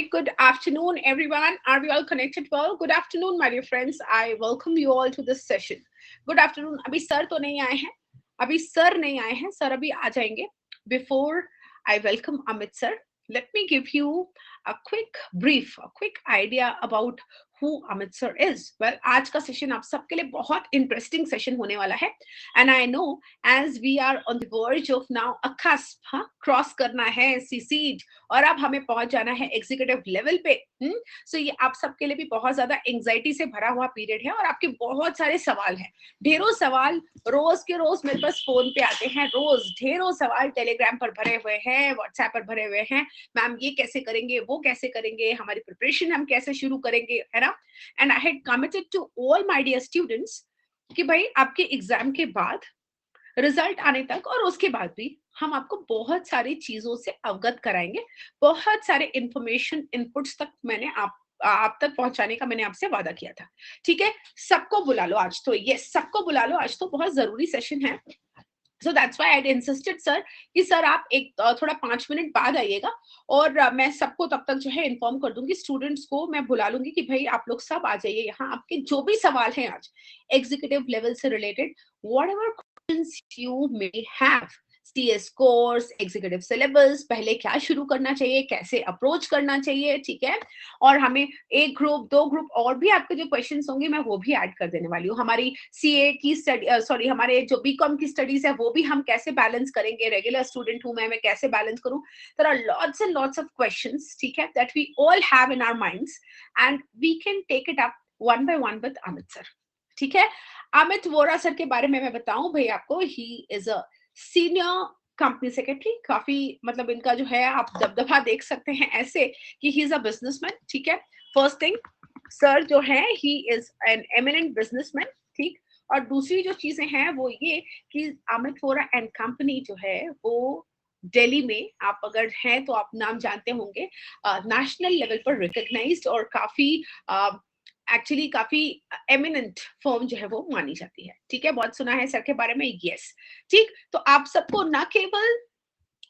Good afternoon, everyone. Are we all connected well? Good afternoon, my dear friends. I welcome you all to this session. Good afternoon. अभी sir तो नहीं आए हैं. अभी sir नहीं आए हैं. सर अभी आ जाएंगे. Before I welcome Amit sir, let me give you a quick brief, a quick idea about who Amit sir is. Well, आज का सेशन आप सबके लिए बहुत इंटरेस्टिंग सेशन होने वाला है. And I know as we are on the verge of now a cusp, हाँ, क्रॉस करना है सीसीड और अब हमें पहुंच जाना है एग्जीक्यूटिव लेवल पे. सो ये आप सबके लिए भी बहुत ज्यादा एंग्जाइटी से भरा हुआ पीरियड है और आपके बहुत सारे सवाल हैं. ढेरों सवाल रोज के रोज मेरे पास फोन पे आते हैं. रोज ढेरों सवाल टेलीग्राम पर भरे हुए हैं, व्हाट्सएप पर भरे हुए हैं. मैम ये कैसे करेंगे, वो कैसे करेंगे, हमारी प्रिपरेशन हम कैसे शुरू करेंगे, है ना. And I had committed to all my dear students कि भाई आपके एग्जाम के बाद रिजल्ट आने तक और उसके बाद भी हम आपको बहुत सारी चीजों से अवगत कराएंगे. बहुत सारे इंफॉर्मेशन इनपुट्स तक मैंने आप तक पहुंचाने का मैंने आपसे वादा किया था. ठीक है, सबको बुला लो आज तो. यस, सबको बुला लो आज तो. बहुत जरूरी सेशन है. So that's why I insisted sir कि सर आप एक थोड़ा 5 मिनट बाद आइएगा और मैं सबको तब तक जो है इन्फॉर्म कर दूंगी. स्टूडेंट्स को मैं बुला लूंगी कि भाई आप लोग सब आ जाइए यहाँ. आपके जो भी सवाल हैं आज एग्जीक्यूटिव लेवल से related, whatever questions you may have, CS course, executive syllabus, पहले क्या शुरू करना चाहिए, कैसे अप्रोच करना चाहिए, ठीक है. और हमें एक ग्रुप, दो ग्रुप और भी आपके जो क्वेश्चंस होंगे मैं वो भी ऐड कर देने वाली हूँ. हमारी CA की स्टडी, सॉरी हमारे जो BCom की स्टडीज है वो भी हम कैसे बैलेंस करेंगे, रेगुलर स्टूडेंट हूँ मैं कैसे बैलेंस करूँ. There are lots and lots of questions, ठीक है, that we all have in our minds and we can take it up one by one with Amit sir. ठीक है, अमित वोरा सर के बारे में मैं बताऊं भाई आपको. ही is a senior company secretary. काफी मतलब इनका जो है आप दबदबा देख सकते हैं ऐसे कि ही इज अ बिजनेसमैन. ठीक है, फर्स्ट थिंग सर जो है he is an eminent businessman. ठीक, और दूसरी जो चीजें हैं वो ये कि अमित वोरा एंड कंपनी जो है वो दिल्ली में, आप अगर हैं तो आप नाम जानते होंगे, नेशनल लेवल पर रिकॉग्नाइज्ड और काफी एक्चुअली काफी एमिनेंट फर्म जो है वो मानी जाती है. ठीक है, बहुत सुना है सर के बारे में. यस, ठीक. तो आप सबको न केवल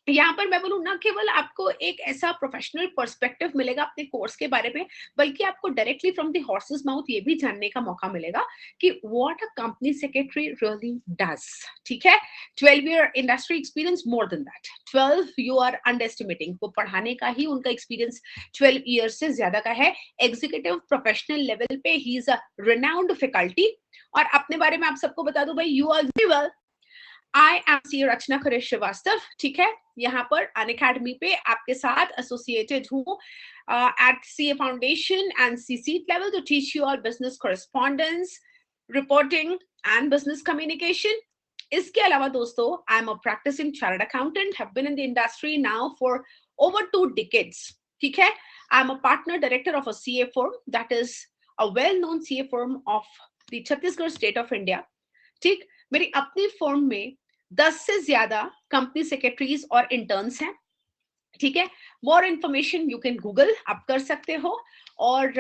यहाँ पर मैं बोलूँ, ना केवल आपको एक ऐसा प्रोफेशनल पर्सपेक्टिव मिलेगा अपने कोर्स के बारे में, बल्कि आपको directly from the horse's mouth ये भी जानने का मौका मिलेगा कि what a company secretary really does. ठीक है, 12 year industry experience, more than that. 12 you are underestimating. वो पढ़ाने का ही उनका एक्सपीरियंस 12 ईयर से ज्यादा का है. एग्जीक्यूटिव प्रोफेशनल लेवल पे he is a renowned faculty. और अपने बारे में आप सबको बता दूं भाई, you are very well, I am C Rachna Khare Srivastava. ठीक है, यहाँ पर अनअकैडमी पे आपके साथ एसोसिएटेड हूँ at CA foundation and CC level to teach you all business correspondence, reporting and business communication. इसके अलावा दोस्तों, I am a practising chartered accountant, have been in the industry now for over 2 decades. ठीक है, I am a partner director of a CA firm that is a well known CA firm of the Chhattisgarh state of India. ठीक, मेरी अपनी firm में 10 से ज्यादा company secretaries और interns हैं. ठीक है, more information you can Google, आप कर सकते हो. और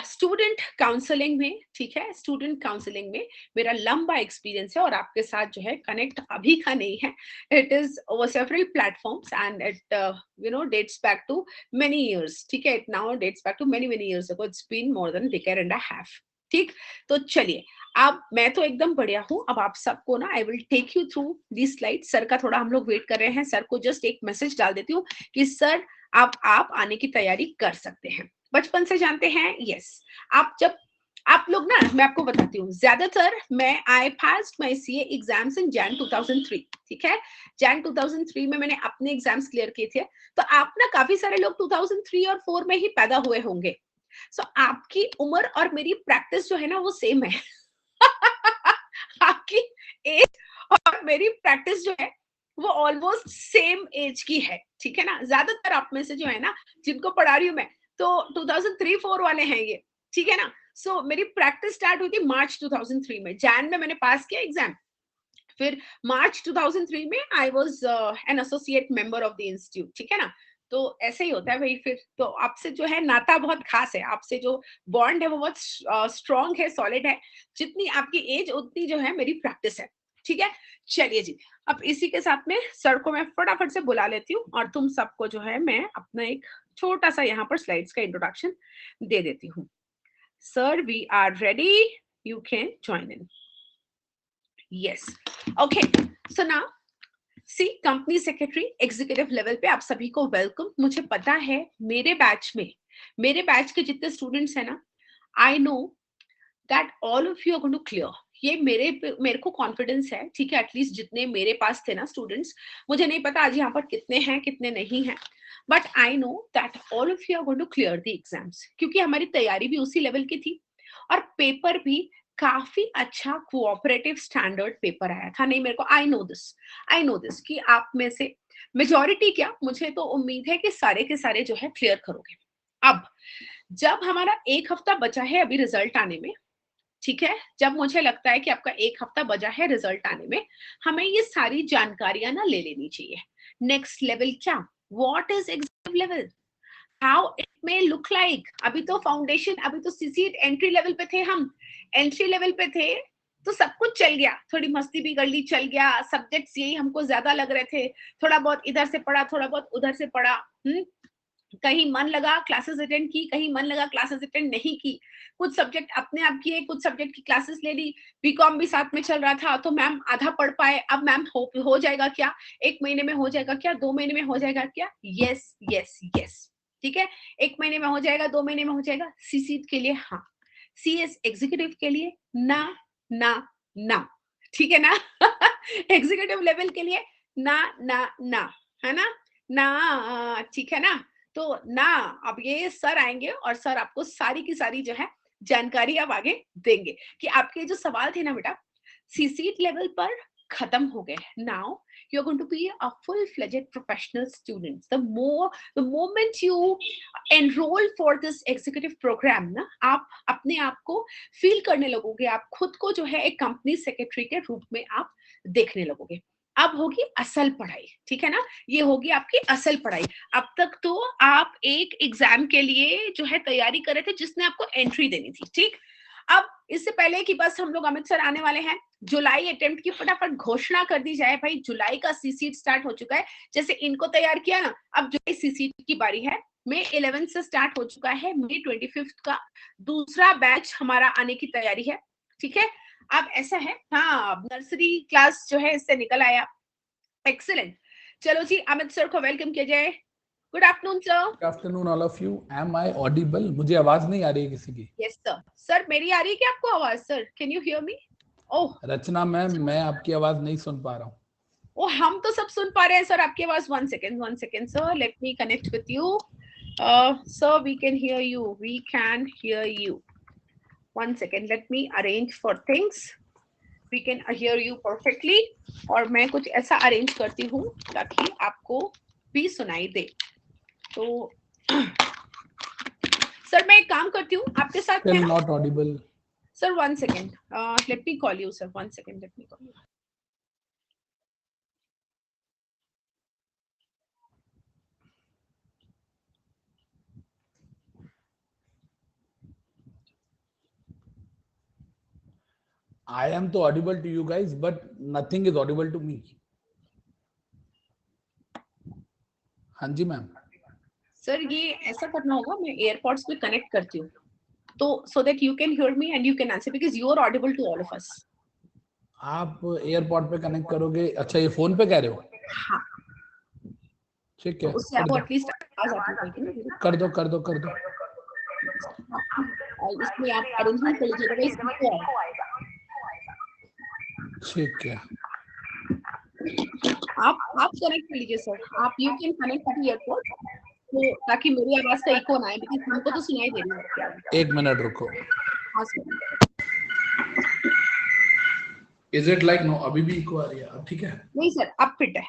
स्टूडेंट काउंसलिंग में, ठीक है, स्टूडेंट काउंसलिंग में मेरा लंबा एक्सपीरियंस है और आपके साथ जो है कनेक्ट अभी का नहीं है. It is over several platforms and it dates back to many years. ठीक है, it now dates back to many many years ago. It's been more than decade and a half. ठीक, तो चलिए, अब मैं तो एकदम बढ़िया हूं. अब आप सबको ना I will take you through the slide. Sir का थोड़ा हम लोग वेट कर रहे हैं. सर को जस्ट एक मैसेज डाल देती हूँ कि सर आप आने की तैयारी कर सकते हैं. बचपन से जानते हैं. यस, आप जब आप लोग ना, मैं आपको बताती हूँ, ज्यादातर मैं I passed my CA exams in Jan 2003. ठीक है, Jan 2003 में मैंने अपने एग्जाम्स क्लियर किए थे. तो आप ना काफी सारे लोग 2003 और 4 में ही पैदा हुए होंगे. सो आपकी उम्र और मेरी प्रैक्टिस जो है ना वो सेम है. आपकी एज और मेरी प्रैक्टिस जो है वो ऑलमोस्ट सेम एज की है. ठीक है ना, ज्यादातर आप में से जो है ना जिनको पढ़ा रही हूँ मैं, तो 2003-4 वाले हैं ये. ठीक है ना. सो मेरी प्रैक्टिस स्टार्ट हुई थी मार्च 2003 में. जैन में मैंने पास किया एग्जाम. फिर मार्च 2003 में I was an associate member of the institute. ठीक है ना. तो ऐसे ही होता है भाई. फिर तो आपसे जो है नाता बहुत खास है. आपसे जो बॉन्ड है वो बहुत स्ट्रॉन्ग है, सॉलिड है. जितनी आपकी एज उतनी जो है मेरी प्रैक्टिस है. ठीक है, चलिए जी. अब इसी के साथ में सर को मैं फटाफट से बुला लेती हूँ और तुम सबको जो है मैं अपना एक छोटा सा यहाँ पर स्लाइड्स का इंट्रोडक्शन दे देती हूँ. Sir, we are ready, you can join in. Yes, okay. So now see, company secretary executive level पे आप सभी को वेलकम. मुझे पता है मेरे बैच के जितने स्टूडेंट्स हैं ना, I know that all of you are going to clear. ये मेरे को कॉन्फिडेंस है, ठीक है. एटलीस्ट जितने मेरे पास थे ना स्टूडेंट्स, मुझे नहीं पता आज यहाँ पर कितने हैं कितने नहीं हैं, but I know that all of you are going to clear the exams, क्योंकि हमारी तैयारी भी उसी लेवल की थी और पेपर भी काफी अच्छा कोऑपरेटिव स्टैंडर्ड पेपर आया था. नहीं, मेरे को आई नो दिस कि आप में से मेजॉरिटी क्या, मुझे तो उम्मीद है कि सारे के सारे जो है क्लियर करोगे. अब जब हमारा एक हफ्ता बचा है अभी रिजल्ट आने में, ठीक है, जब मुझे लगता है कि आपका एक हफ्ता बचा है रिजल्ट आने में, हमें ये सारी जानकारियां ना ले लेनी चाहिए. नेक्स्ट लेवल क्या, what is executive level, how it may look like. अभी तो फाउंडेशन, अभी तो सीसीट एंट्री लेवल पे थे, हम एंट्री लेवल पे थे तो सब कुछ चल गया, थोड़ी मस्ती भी कर ली, चल गया. सब्जेक्ट्स यही हमको ज्यादा लग रहे थे, थोड़ा बहुत इधर से पढ़ा, थोड़ा बहुत उधर से पढ़ा. कहीं मन लगा क्लासेस अटेंड की, कहीं मन लगा क्लासेस अटेंड नहीं की. कुछ सब्जेक्ट अपने आप किए, कुछ सब्जेक्ट की क्लासेस ले ली. बीकॉम भी साथ में चल रहा था, तो मैम आधा पढ़ पाए. अब मैम हो जाएगा क्या, 1 महीने में हो जाएगा क्या, 2 महीने में हो जाएगा क्या. यस यस यस, ठीक है, 1 महीने में हो जाएगा, 2 महीने में हो जाएगा. सीसीट के लिए हाँ, सीएस एग्जीक्यूटिव के लिए ना ना ना, ठीक है ना. एग्जीक्यूटिव लेवल के लिए ना ना ना, है ना, ना, ठीक है ना. तो ना, अब ये सर आएंगे और सर आपको सारी की सारी जो है जानकारी अब आगे देंगे कि आपके जो सवाल थे ना बेटा सीसीट लेवल पर खत्म हो गए. Now you are going to be a full-fledged professional student. The moment you enroll for this executive program ना, आप अपने आप को फील करने लगोगे, आप खुद को जो है एक कंपनी सेक्रेटरी के रूप में आप देखने लगोगे. अब होगी असल पढ़ाई, ठीक है ना, ये होगी आपकी असल पढ़ाई. अब तक तो आप एक एग्जाम के लिए जो है तैयारी कर रहे थे जिसने आपको एंट्री देनी थी, ठीक. अब इससे पहले कि बस हम लोग अमित सर आने वाले हैं, जुलाई अटेम्प्ट की फटाफट घोषणा कर दी जाए. भाई जुलाई का सीसीट स्टार्ट हो चुका है, जैसे इनको तैयार किया ना, अब जुलाई सीसीट की बारी है. मई 11 से स्टार्ट हो चुका है, मई 25 का दूसरा बैच हमारा आने की तैयारी है, ठीक है. अब ऐसा है, हाँ, नर्सरी क्लास जो है इससे निकल आया. एक्सीलेंट. चलो जी, अमित सर को वेलकम किया जाए. Good afternoon sir. Good afternoon all of you. Am I audible? मुझे आवाज नहीं आ रही है किसी की. Yes sir. सर मेरी आ रही है क्या आपको आवाज? Sir can you hear me? Oh Rachna ma'am, मैं आपकी आवाज नहीं सुन पा रहा हूँ. ओ, हम तो सब सुन पा रहे हैं सर आपकी आवाज. 1 second sir, let me connect with you. Sir we can hear you. 1 second, let me arrange for things. We can hear you perfectly. और मैं कुछ ऐसा अरेंज करती हूँ ताकि आपको भी सुनाई दे. तो सर मैं एक काम करती हूँ आपके साथ. Not Audible. Sir 1 second, let me call you sir. 1 second, let me call you. I am तो audible to you guys, but nothing is audible to me. हाँ जी मैम. सर ये ऐसा करना होगा, मैं एयरपोर्ट्स में कनेक्ट करती हूँ तो so that you can hear me and you can answer because you are audible to all of us. आप एयरपोर्ट पे कनेक्ट करोगे? अच्छा, ये फोन पे कह रहे हो? हाँ, ठीक है, तो उससे आपको एटलीस्ट आवाज आती है. कर दो. इसमें आप अरेंजमेंट कर लीजिएगा, इसमें ठीक है. आप कनेक्ट कर लीजिए सर. आप you can connect to airport तो ताकि मेरी आवाज का इको ना आए, बिकॉज़ हमको तो सुनाई दे रही है. 1 मिनट रुको. हाँ sir. Is it like no? अभी भी इको आ रही है? अब ठीक है? नहीं सर, अब फिट है.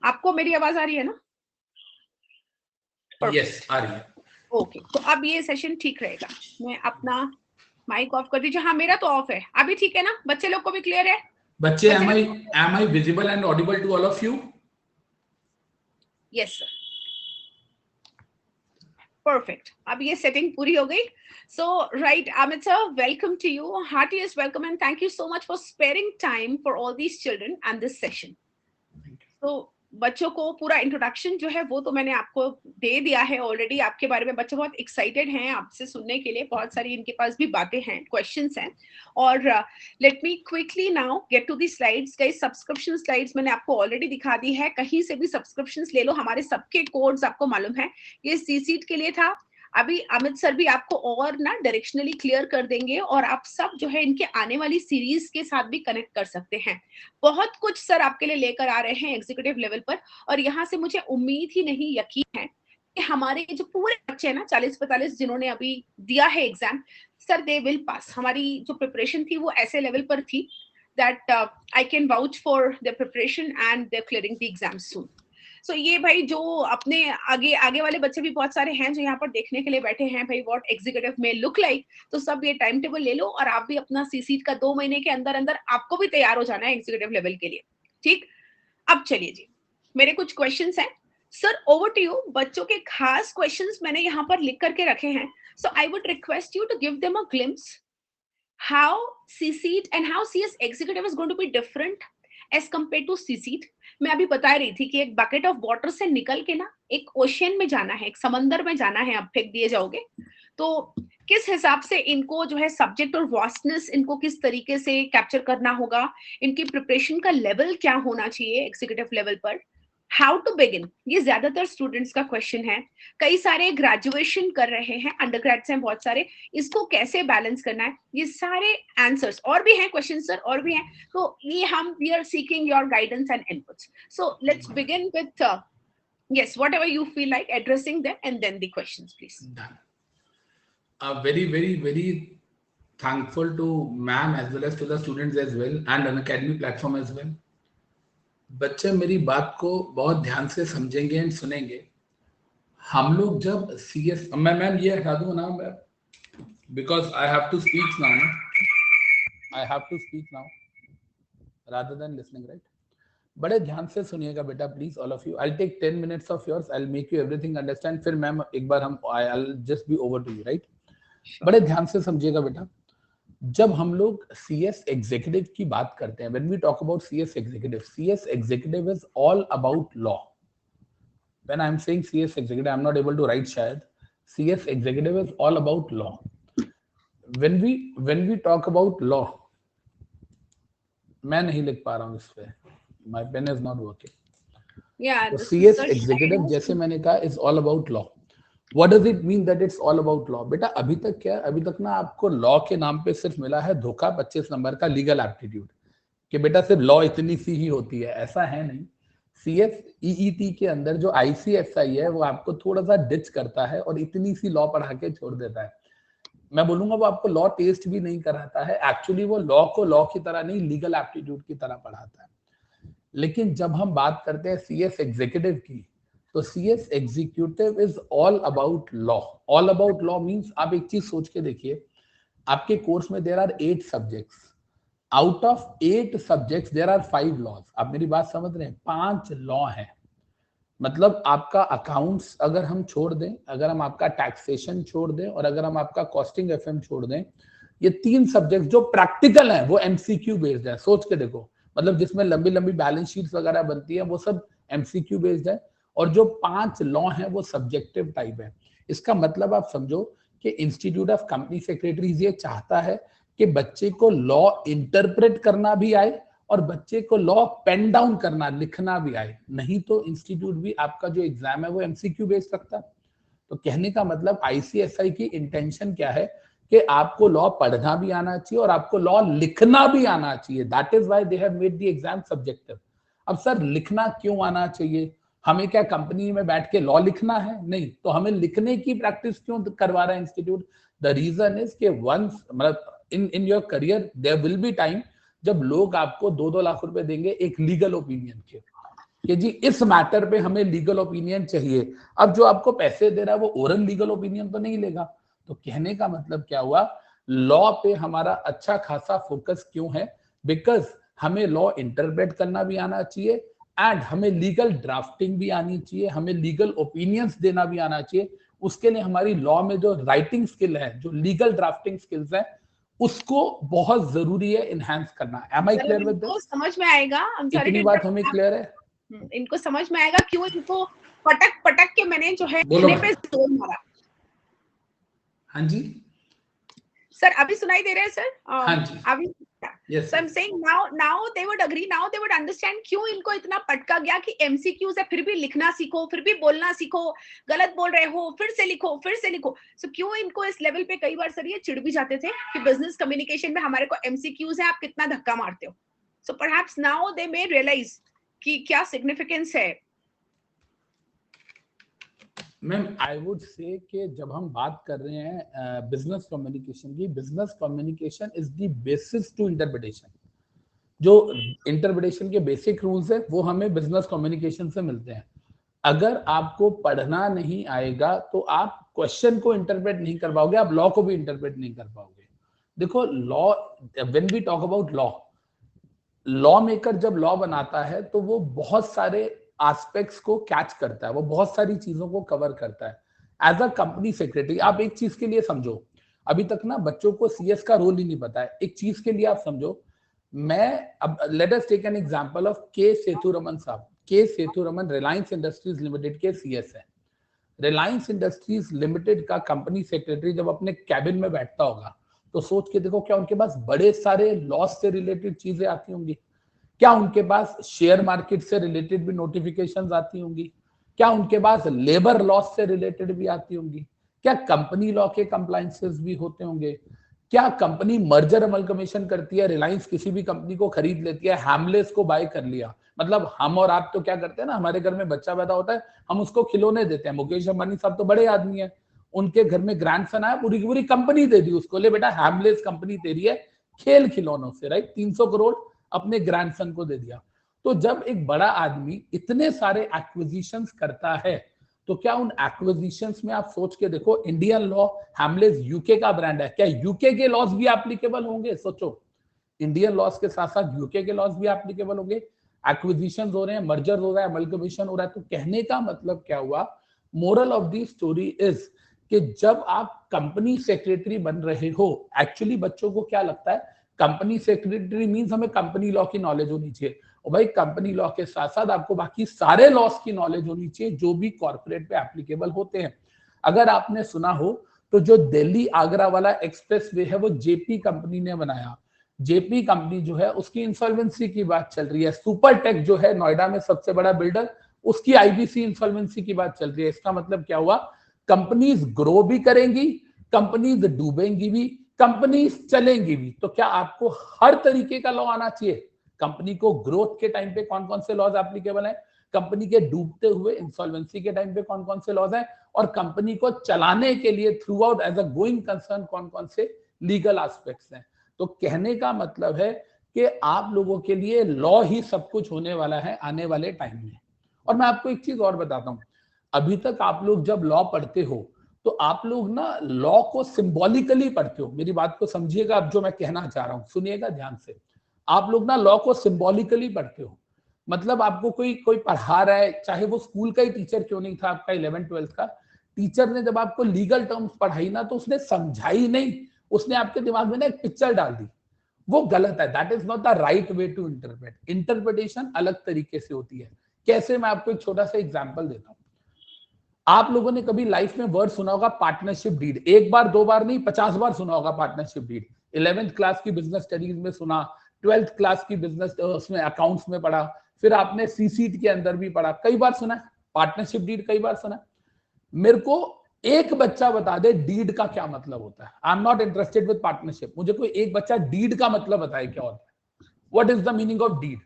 आपको मेरी आवाज आ रही है ना? यस, आ रही है. ओके, तो अब ये सेशन ठीक रहेगा. मैं अपना माइक ऑफ कर दीजिए. हाँ, मेरा तो ऑफ है अभी, ठीक है ना? बच्चे लोग को भी क्लियर है? बच्चे, am I visible and audible to all of you? Yes sir, perfect. अब ये सेटिंग पूरी हो गई. So right, Amit sir, welcome to you. Heartiest welcome and thank you so much for sparing time for all these children and this session. So बच्चों को पूरा introduction जो है वो तो मैंने आपको दे दिया है ऑलरेडी आपके बारे में। बच्चे बहुत एक्साइटेड हैं आपसे सुनने के लिए, बहुत सारी इनके पास भी बातें हैं, क्वेश्चंस हैं। और let me quickly now get to the slides. Guys, subscription slides मैंने आपको ऑलरेडी दिखा दी है, कहीं से भी सब्सक्रिप्शन ले लो, हमारे सबके कोड्स आपको मालूम है। ये सीसीट के लिए था। अभी अमित सर भी आपको और ना डायरेक्शनली क्लियर कर देंगे, और आप सब जो है इनके आने वाली सीरीज के साथ भी कनेक्ट कर सकते हैं। बहुत कुछ सर आपके लिए लेकर आ रहे हैं एग्जीक्यूटिव लेवल पर, और यहाँ से मुझे उम्मीद ही नहीं यकीन है कि हमारे जो पूरे बच्चे हैं ना 40-45 जिन्होंने अभी दिया है exam, sir they will pass. हमारी जो प्रिपरेशन थी वो ऐसे लेवल पर थी that I can vouch for the preparation and they clearing the exam soon. So ये भाई जो अपने आगे आगे वाले बच्चे भी बहुत सारे हैं जो यहाँ पर देखने के लिए बैठे हैं भाई व्हाट एग्जीक्यूटिव में लुक लाइक, तो सब ये टाइम टेबल ले लो और आप भी अपना सीसीट का 2 महीने के अंदर अंदर आपको भी तैयार हो जाना है एग्जीक्यूटिव लेवल के लिए। ठीक, अब चलिए जी, मेरे कुछ क्वेश्चंस हैं सर, ओवर टू यू। बच्चों के खास क्वेश्चंस मैंने यहाँ पर लिख करके रखे हैं, so I would request you to give them a glimpse how CSET and how CS executive is going to be different as compared to CSET। मैं अभी बता रही थी कि एक बकेट ऑफ वाटर से निकल के ना एक ओशियन में जाना है, एक समंदर में जाना है, आप फेंक दिए जाओगे तो किस हिसाब से इनको जो है सब्जेक्ट और वास्टनेस इनको किस तरीके से कैप्चर करना होगा, इनकी प्रिपरेशन का लेवल क्या होना चाहिए एग्जीक्यूटिव लेवल पर, हाउ टू बिगिन, ये ज्यादातर स्टूडेंट्स का क्वेश्चन है। कई सारे ग्रेजुएशन कर रहे हैं, अंडरग्रेड्स हैं बहुत सारे, इसको कैसे बैलेंस करना है, ये सारे आंसर्स। और भी हैं क्वेश्चन सर, और भी हैं, तो ये हम we are seeking your guidance and inputs. So let's begin with yes, whatever you feel like addressing them, and then the questions, please. Very, very, very thankful to ma'am as well as to the students as well and an academy platform as well. बच्चे मेरी बात को बहुत ध्यान से समझेंगे and सुनेंगे। हम लोग जब सीएस, मैम ये हटा दूं ना, because I have to speak now rather than listening, right? बड़े ध्यान से सुनिएगा बेटा please all of you. I take 10 minutes of yours, I make you everything understand, फिर मैम एक बार हम I just be over to you, right? बड़े ध्यान से समझिएगा बेटा। जब हम लोग सीएस एग्जीक्यूटिव की बात करते हैं, when we talk about CS executive is all about law. When I am saying CS executive, I am not able to write शायद, CS executive is all about law. When we talk about law, मैं नहीं लिख पा रहा हूं इस पे, my pen is not working. CS executive जैसे मैंने कहा is all about law. What does it mean that it's all about law? बेटा अभी तक क्या है, अभी तक ना आपको लॉ के नाम पे सिर्फ मिला है धोखा 25 नंबर का लीगल एप्टीट्यूड, कि बेटा सिर्फ लॉ इतनी सी ही होती है, ऐसा है नहीं। CFEET के अंदर जो ICSI है वो आपको थोड़ा सा डिच करता है और इतनी सी लॉ पढ़ा के छोड़ देता है। मैं बोलूंगा वो आपको लॉ टेस्ट भी नहीं कराता है, एक्चुअली वो लॉ को लॉ की तरह नहीं लीगल एप्टीट्यूड की तरह पढ़ाता है। लेकिन जब हम बात करते हैं सीएस एग्जीक्यूटिव की, तो CS executive is all about law. All about law means आप एक चीज सोच के देखिए, आपके कोर्स में there are 8 subjects, out of 8 subjects there are 5 laws. आप मेरी बात समझ रहे हैं? 5 लॉ है। मतलब आपका अकाउंट्स अगर हम छोड़ दें, अगर हम आपका टैक्सेशन छोड़ दें और अगर हम आपका कॉस्टिंग एफएम छोड़ दें, ये 3 सब्जेक्ट जो प्रैक्टिकल है वो एमसीक्यू बेस्ड है। सोच के देखो, मतलब जिसमें लंबी लंबी बैलेंस शीट्स वगैरह बनती है वो सब एमसीक्यू बेस्ड है, और जो 5 लॉ हैं वो सब्जेक्टिव टाइप है। इसका मतलब आप समझो कि इंस्टीट्यूट ऑफ कंपनी सेक्रेटरीज ये चाहता है कि बच्चे को लॉ इंटरप्रेट करना भी आए और बच्चे को लॉ पेन डाउन करना, लिखना भी आए, नहीं तो इंस्टीट्यूट भी आपका जो एग्जाम है वो एमसीक्यू बेस्ड रखता है। तो कहने का मतलब आईसीएसआई की इंटेंशन क्या है कि आपको लॉ पढ़ना भी आना चाहिए और आपको लॉ लिखना भी आना चाहिए। That is why they have made the exam subjective. अब सर लिखना क्यों आना चाहिए? हमें क्या कंपनी में बैठ के लॉ लिखना है? नहीं, तो हमें लिखने की प्रैक्टिस क्यों करवा रहा है इंस्टीट्यूट? द रीजन इज कि वंस मतलब in your career there will be time जब लोग आपको 2-2 लाख रुपए देंगे एक लीगल ओपिनियन के, कि जी इस मैटर पे हमें लीगल ओपिनियन चाहिए। अब जो आपको पैसे दे रहा है वो ओरल लीगल ओपिनियन तो नहीं लेगा। तो कहने का मतलब क्या हुआ, लॉ पे हमारा अच्छा खासा फोकस क्यों है? बिकॉज हमें लॉ इंटरप्रेट करना भी आना चाहिए एंड हमें लीगल ड्राफ्टिंग भी आनी चाहिए, हमें लीगल ओपिनियंस देना भी आना चाहिए। उसके लिए हमारी लॉ में जो राइटिंग स्किल है, जो लीगल ड्राफ्टिंग स्किल्स है, उसको बहुत जरूरी है इनहैंस करना। Am I clear with this? समझ में आएगा। इतनी बात हमें क्लियर है? इनको समझ में आएगा क्यों इनको पटक पटक के मैंने जो है लिखने पे जोर मारा। हाँ जी सर, अभी सुनाई दे रहे हैं सर? हाँ जी अभी yes, so I'm saying now they would agree, now they would understand क्यों इनको इतना पटका गया कि MCQs है, फिर भी लिखना सीखो, फिर भी बोलना सीखो, गलत बोल रहे हो फिर से लिखो, फिर से लिखो। So क्यों इनको इस लेवल पे कई बार सर ये चिढ़ भी जाते थे कि बिजनेस कम्युनिकेशन में हमारे को MCQs है, आप कितना धक्का मारते हो। So perhaps now they may realize कि क्या सिग्निफिकेंस है। मैम आई वुड से कि जब हम बात कर रहे हैं बिजनेस कम्युनिकेशन की, business communication is the basis to interpretation. जो इंटरप्रिटेशन के बेसिक रूल्स है वो हमें बिजनेस कम्युनिकेशन से मिलते हैं। अगर आपको पढ़ना नहीं आएगा तो आप क्वेश्चन को इंटरप्रेट नहीं कर पाओगे, आप लॉ को भी इंटरप्रेट नहीं कर पाओगे। देखो law, when we talk about law maker जब लॉ बनाता है तो वो बहुत सारे एस्पेक्ट्स को कैच करता है, वो बहुत सारी चीजों को कवर करता है। एज अ कंपनी सेक्रेटरी आप एक चीज के लिए समझो, अभी तक ना बच्चों को सीएस का रोल ही नहीं पता है। एक चीज के लिए आप समझो, मैं अब let us take an example of K Sethuraman साहब। K Sethuraman Reliance Industries Limited के सीएस है। रिलायंस इंडस्ट्रीज लिमिटेड का कंपनी सेक्रेटरी जब अपने कैबिन में बैठता होगा तो सोच के देखो, क्या उनके पास बड़े सारे लॉस से रिलेटेड चीजें आती होंगी? क्या उनके पास शेयर मार्केट से रिलेटेड भी नोटिफिकेशंस आती होंगी? क्या उनके पास लेबर लॉस से रिलेटेड भी आती होंगी? क्या कंपनी लॉ के कंप्लायंसेस भी होते होंगे? क्या कंपनी मर्जर अमलकमेशन करती है, रिलायंस किसी भी कंपनी को खरीद लेती है, हैमलेस को बाय कर लिया, मतलब हम और आप तो क्या करते हैं ना, हमारे घर में बच्चा पैदा होता है हम उसको खिलौने देते हैं। मुकेश अंबानी साहब तो बड़े आदमी है, उनके घर में ग्रैंडसन आया, पूरी की पूरी कंपनी दे दी उसको, ले बेटा हैमलेस कंपनी तेरी है, खेल खिलौनों से, राइट, 300 करोड़ अपने ग्रैंडसन को दे दिया। तो जब एक बड़ा आदमी इतने सारे एक्विजिशंस करता है तो क्या उन एक्विजिशंस में आप सोच के देखो, इंडियन लॉ, हैमलेस यूके का ब्रांड है, क्या यूके के लॉज भी एप्लीकेबल होंगे? सोचो, इंडियन लॉज के साथ साथ यूके के लॉज भी एप्लीकेबल होंगे। एक्विजिशन हो रहे हैं, मर्जर हो रहा है, अमलकमेशन हो रहा है। तो कहने का मतलब क्या हुआ, moral of the story is कि जब आप कंपनी सेक्रेटरी बन रहे हो, एक्चुअली बच्चों को क्या लगता है कंपनी सेक्रेटरी मींस हमें कंपनी लॉ की नॉलेज होनी चाहिए। और भाई कंपनी लॉ के साथ साथ आपको बाकी सारे लॉस की नॉलेज होनी चाहिए जो भी कॉर्पोरेट पे एप्लीकेबल होते हैं। अगर आपने सुना हो तो जो दिल्ली आगरा वाला एक्सप्रेस वे है वो जेपी कंपनी ने बनाया। जेपी कंपनी जो है उसकी इंसॉल्वेंसी की बात चल रही है। सुपरटेक जो है नोएडा में सबसे बड़ा बिल्डर, उसकी आईबीसी इंसॉल्वेंसी की बात चल रही है। इसका मतलब क्या हुआ, कंपनीज ग्रो भी करेंगी, कंपनीज डूबेंगी भी, कंपनीज चलेंगी भी। तो क्या आपको हर तरीके का लॉ आना चाहिए? कंपनी को ग्रोथ के टाइम पे कौन कौन से लॉज एप्लीकेबल है, कंपनी के डूबते हुए इंसॉल्वेंसी के टाइम पे कौन कौन से लॉज हैं, और कंपनी को चलाने के लिए throughout as a going concern कौन कौन से लीगल एस्पेक्ट्स हैं। तो कहने का मतलब है कि आप लोगों के लिए लॉ ही सब कुछ होने वाला है आने वाले टाइम में। और मैं आपको एक चीज और बताता हूं, अभी तक आप लोग जब लॉ पढ़ते हो तो आप लोग ना लॉ को सिंबॉलिकली पढ़ते हो। मेरी बात को समझिएगा, अब जो मैं कहना चाह रहा हूं सुनिएगा ध्यान से। आप लोग ना लॉ को सिंबॉलिकली पढ़ते हो, मतलब आपको कोई कोई पढ़ा रहा है, चाहे वो स्कूल का ही टीचर क्यों नहीं था, आपका 11th-12th का टीचर ने जब आपको लीगल टर्म्स पढ़ाई ना तो उसने समझाई नहीं, उसने आपके दिमाग में ना एक पिक्चर डाल दी। वो गलत है, that is not the right way to interpret. Interpretation अलग तरीके से होती है। कैसे, मैं आपको एक छोटा सा एग्जांपल देता हूं। आप लोगों ने कभी लाइफ में वर्ड सुना होगा पार्टनरशिप डीड, एक बार दो बार नहीं 50 बार सुना होगा पार्टनरशिप डीड। 11th क्लास की बिजनेस स्टडीज में सुना, 12th क्लास की बिजनेस उसमें अकाउंट्स में पढ़ा, फिर आपने सीसीट के अंदर भी पढ़ा, कई बार सुना है पार्टनरशिप डीड, कई बार सुना। मेरे को एक बच्चा बता दे डीड का क्या मतलब होता है। I am not interested with partnership, मुझे कोई एक बच्चा डीड का मतलब बताए क्या होता है, what is the meaning of deed.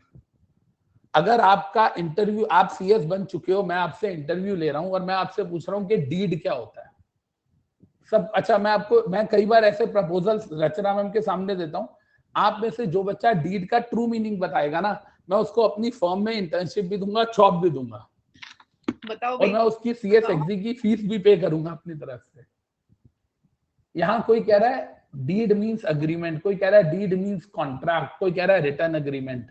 अगर आपका इंटरव्यू, आप सीएस बन चुके हो, मैं आपसे इंटरव्यू ले रहा हूं और मैं आपसे पूछ रहा हूं कि डीड क्या होता है सब। अच्छा, मैं कई बार ऐसे प्रपोजल रचना मैम के सामने देता हूं, आप में से जो बच्चा डीड का ट्रू मीनिंग बताएगा ना, मैं उसको अपनी फर्म में इंटर्नशिप भी दूंगा, जॉब भी दूंगा, बताओ और मैं उसकी सीएस एग्जी की फीस भी पे करूंगा अपनी तरफ से। यहाँ कोई कह रहा है डीड मींस अग्रीमेंट, कोई कह रहा है डीड मींस कॉन्ट्रैक्ट, कोई कह रहा है रिटर्न अग्रीमेंट,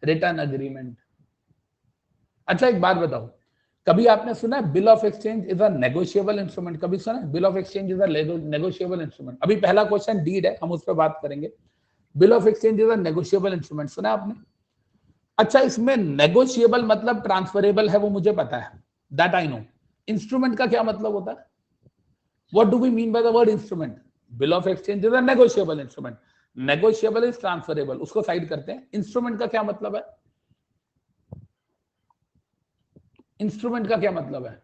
रिटर्न अग्रीमेंट। अच्छा एक बात बताओ, कभी आपने सुना है bill of exchange is a negotiable instrument? कभी सुना है bill of exchange is a negotiable instrument? अभी पहला क्वेश्चन डीड है, हम उस पर बात करेंगे। Bill of exchange is a negotiable instrument, सुना आपने? अच्छा, इसमें नेगोशिएबल मतलब ट्रांसफरेबल है, वो मुझे पता है, दैट आई नो। इंस्ट्रूमेंट का क्या मतलब होता है? What do we mean by the word instrument? Bill of exchange is a negotiable instrument, negotiable is transferable, उसको साइड करते हैं। इंस्ट्रूमेंट का क्या मतलब है? इंस्ट्रूमेंट का क्या मतलब है?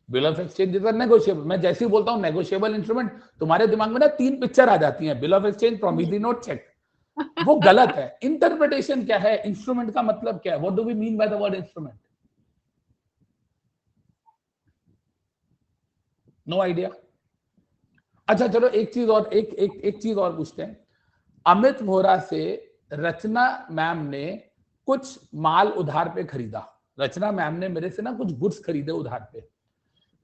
Bill of exchange is a negotiable. मैं जैसे ही बोलता हूं नेगोशिएबल इंस्ट्रूमेंट, तुम्हारे दिमाग में ना 3 पिक्चर आ जाती हैं, bill of exchange, promissory note, cheque. वो गलत है। इंटरप्रिटेशन क्या है? इंस्ट्रूमेंट का मतलब क्या है? What do we mean by the word instrument? No idea. अच्छा चलो, एक चीज और पूछते हैं। अमित वोरा से रचना मैम ने कुछ माल उधार पे खरीदा। रचना मैम ने मेरे से ना कुछ गुड्स खरीदे उधार पे,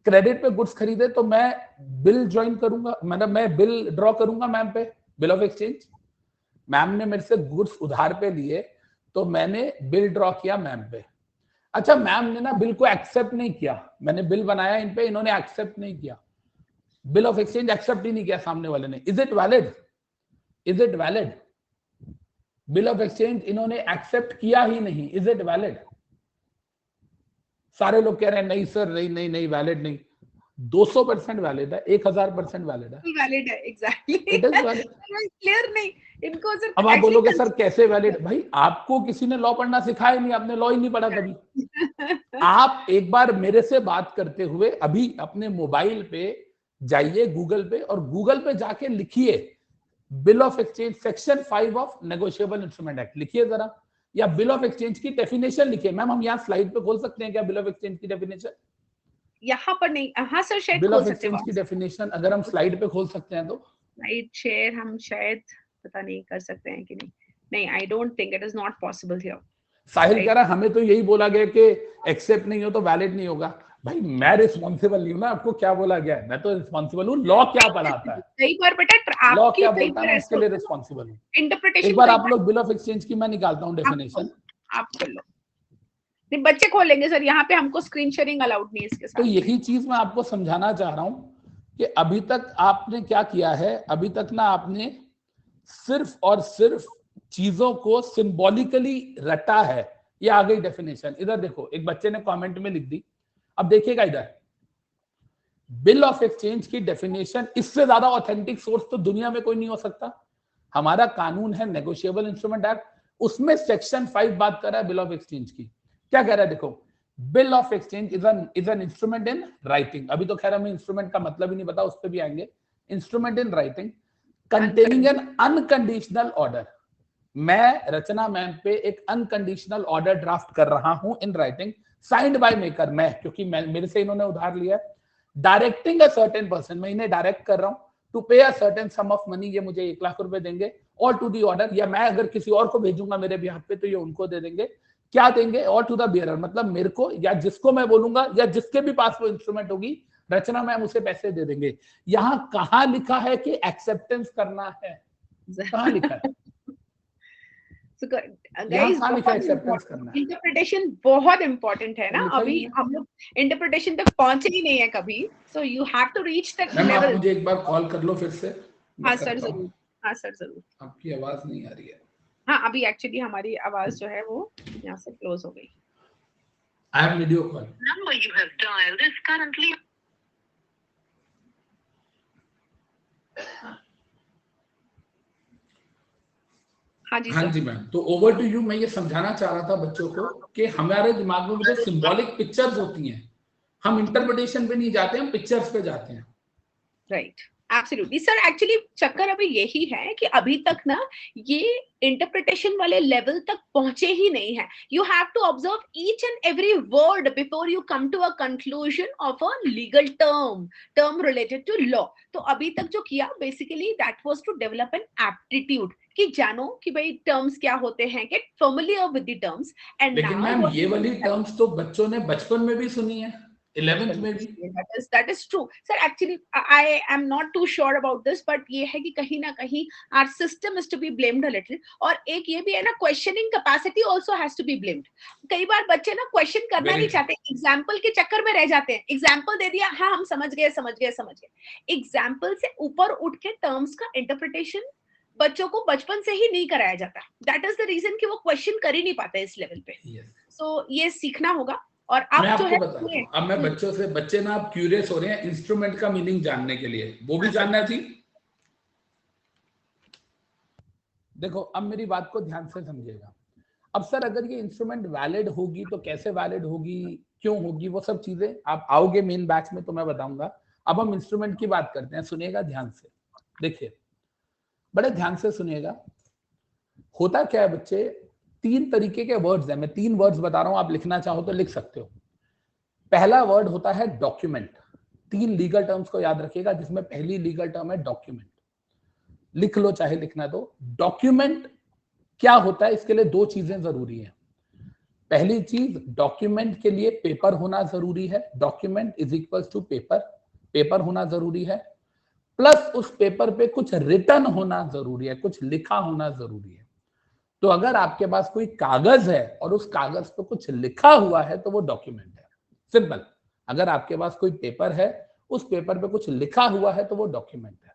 क्रेडिट पे गुड्स खरीदे, तो मैं बिल ज्वाइन करूंगा, मतलब मैं बिल ड्रॉ करूंगा मैम पे, बिल ऑफ एक्सचेंज। मैम ने मेरे से गुड्स उधार पे लिए, तो मैंने बिल ड्रॉ किया मैम पे। अच्छा, मैम ने ना बिल को एक्सेप्ट नहीं किया, मैंने बिल बनाया इन पे, इन्होंने एक्सेप्ट नहीं किया, बिल ऑफ एक्सचेंज एक्सेप्ट ही नहीं किया सामने वाले ने। Is it valid? Is it valid? Bill of exchange इन्होंने एक्सेप्ट किया ही नहीं, इज इट वैलिड? सारे लोग कह रहे हैं नहीं सर, नहीं नहीं नहीं, वैलिड नहीं। 200% वैलिड है, 1000% वैलिड है, वैलिड है, exactly. It is valid. Clear नहीं, इनको सिर्फ अब आप बोलोगे सर कैसे वैलिड? भाई आपको किसी ने लॉ पढ़ना सिखाया नहीं, आपने लॉ ही नहीं पढ़ा कभी। आप एक बार मेरे से बात करते हुए अभी अपने मोबाइल पे जाइए गूगल पे, और गूगल पे जाके लिखिए bill of exchange section 5 of negotiable instrument act, लिखिए जरा, या बिल ऑफ एक्सचेंज की डेफिनेशन लिखिए। मैम हम यहाँ स्लाइड पे खोल सकते हैं क्या बिल ऑफ एक्सचेंज की डेफिनेशन? यहाँ पर नहीं, हाँ सर शायद बिल खोल ऑफ सकते एक्सचेंज की डेफिनेशन अगर हम स्लाइड पे खोल सकते हैं तो। स्लाइड शेयर हम शायद पता नहीं कर सकते हैं कि नहीं। नहीं, I don't think it is not possible here. Sahil कह रहा हमें तो यही बोला गया कि एक्सेप्ट नहीं हो तो वैलिड नहीं होगा। भाई मैं रिस्पॉन्सिबल नहीं हूं ना, आपको क्या बोला गया है? मैं तो रिस्पॉन्सिबल हूँ, लॉ क्या पढ़ाता है, कई बार बेटा लॉ आपकी क्या कई बोलता है, बार मैं ऐसा उसके लिए होता है रिस्पॉन्सिबल हूँ। ना, इंटरप्रिटेशन एक बार कई आप लोग बिल ऑफ एक्सचेंज की मैं निकालता हूँ डेफिनेशन। आप कर लो। नहीं, बच्चे खोलेंगे सर, यहाँ पे हमको स्क्रीन शेयरिंग अलाउड नहीं है इसके साथ। तो यही चीज मैं आपको समझाना चाह रहा हूँ कि अभी तक आपने क्या किया है, अभी तक ना आपने सिर्फ और सिर्फ चीजों को सिंबॉलिकली रटा है। ये आ गई डेफिनेशन, इधर देखो, एक बच्चे ने कमेंट में लिख दी, अब देखिएगा इधर, बिल ऑफ एक्सचेंज की डेफिनेशन इससे ज्यादा ऑथेंटिक सोर्स तो दुनिया में कोई नहीं हो सकता। हमारा कानून है नेगोशिएबल इंस्ट्रूमेंट एक्ट, उसमें सेक्शन 5 बात कर रहा है बिल ऑफ एक्सचेंज की। क्या कह रहा है देखो, bill of exchange is an instrument in writing. अभी तो खैर हमें इंस्ट्रूमेंट का मतलब ही नहीं पता, उस पर भी आएंगे। Instrument in writing containing N unconditional order. मैं रचना मैम पे एक अनकंडीशनल ऑर्डर ड्राफ्ट कर रहा हूं in writing, signed by maker, मैं, क्योंकि मेरे से इन्होंने उधार लिया है। डायरेक्टिंग अ सर्टेन पर्सन, मैं इन्हें डायरेक्ट कर रहा हूं टू पे a certain some of money, ये मुझे 1 लाख रुपए देंगे, और टू दी ऑर्डर, या मैं अगर किसी और को भेजूंगा मेरे बिहाफ पे तो ये उनको दे देंगे। क्या देंगे? और टू द बियरर, मतलब मेरे को या जिसको मैं बोलूंगा या जिसके भी पास वो इंस्ट्रूमेंट होगी, रचना मैम उसे पैसे दे देंगे। यहां कहां लिखा है कि एक्सेप्टेंस करना है? कहां लिखा है? इंटरप्रिटेशन बहुत इंपॉर्टेंट है ना, अभी हम लोग इंटरप्रिटेशन तक पहुंचे ही नहीं है कभी, so you have to reach that level. आप मुझे एक बार कॉल कर लो फिर से। हाँ सर जरूर, हाँ सर जरूर। आपकी आवाज नहीं आ रही है। हाँ अभी एक्चुअली हमारी आवाज जो है वो यहाँ से क्लोज हो गई। I have video call. Number you have dialled is currently. हाँ जी मैम, तो ओवर टू यू। मैं ये समझाना चाह रहा था बच्चों को कि हमारे दिमाग में जो सिंबॉलिक पिक्चर्स होती हैं, हम इंटरप्रिटेशन पे नहीं जाते, हम पिक्चर्स पे जाते हैं। Right, absolutely sir. एक्चुअली चक्कर अभी यही है कि अभी तक ना ये इंटरप्रिटेशन वाले लेवल तक पहुंचे ही नहीं है। You have to observe each and every word before you come to a conclusion of a legal term related to law. तो अभी तक जो किया basically that was to develop an aptitude, कि जानो कि भाई टर्म्स क्या होते हैं, get familiar with the terms. And लेकिन मैम ये वाली टर्म्स तो बच्चों ने बचपन में भी सुनी है, 11th में भी। that is true sir. Actually I am not too sure about this, but ये है कि कहीं ना कहीं our system is to be blamed a little। और एक ये भी है ना, questioning capacity also has to be blamed। कई बार बच्चे ना क्वेश्चन करना नहीं चाहते, एग्जाम्पल के चक्कर में रह जाते हैं। एग्जाम्पल दे दिया, हाँ हम समझ गए। एग्जाम्पल से ऊपर उठ के टर्म्स का इंटरप्रिटेशन बच्चों को बचपन से ही नहीं कराया जाता. दैट इज द रीजन कि वो क्वेश्चन कर ही नहीं पाते इस लेवल पे. सो ये सीखना होगा. और आप जो है अब मैं बच्चों से, बच्चे ना आप क्यूरियस हो रहे हैं इंस्ट्रूमेंट का मीनिंग जानने के लिए, वो भी जानना थी. देखो अब मेरी बात को ध्यान से समझिएगा. अब सर अगर ये इंस्ट्रूमेंट वैलिड होगी तो कैसे वैलिड होगी, क्यों होगी, वो सब चीजें आप आओगे मेन बैच में तो मैं बताऊंगा. अब हम इंस्ट्रूमेंट की बात करते हैं. सुनिएगा ध्यान से, देखिए बड़े ध्यान से सुनिएगा. होता क्या है बच्चे, 3 तरीके के वर्ड्स हैं. मैं 3 वर्ड्स बता रहा हूं, आप लिखना चाहो तो लिख सकते हो. पहला वर्ड होता है डॉक्यूमेंट. 3 लीगल टर्म्स को याद रखिएगा, जिसमें पहली लीगल टर्म है डॉक्यूमेंट. लिख लो चाहे लिखना दो. डॉक्यूमेंट क्या होता है, इसके लिए 2 चीजें जरूरी है. पहली चीज, डॉक्यूमेंट के लिए पेपर होना जरूरी है. Document is equal to paper. Paper होना जरूरी है, प्लस उस पेपर पे कुछ रिटन होना जरूरी है, कुछ लिखा होना जरूरी है. तो अगर आपके पास कोई कागज है और उस कागज पे कुछ लिखा हुआ है तो वो डॉक्यूमेंट है. सिंपल. अगर आपके पास कोई पेपर है, उस पेपर पे कुछ लिखा हुआ है तो वो डॉक्यूमेंट है.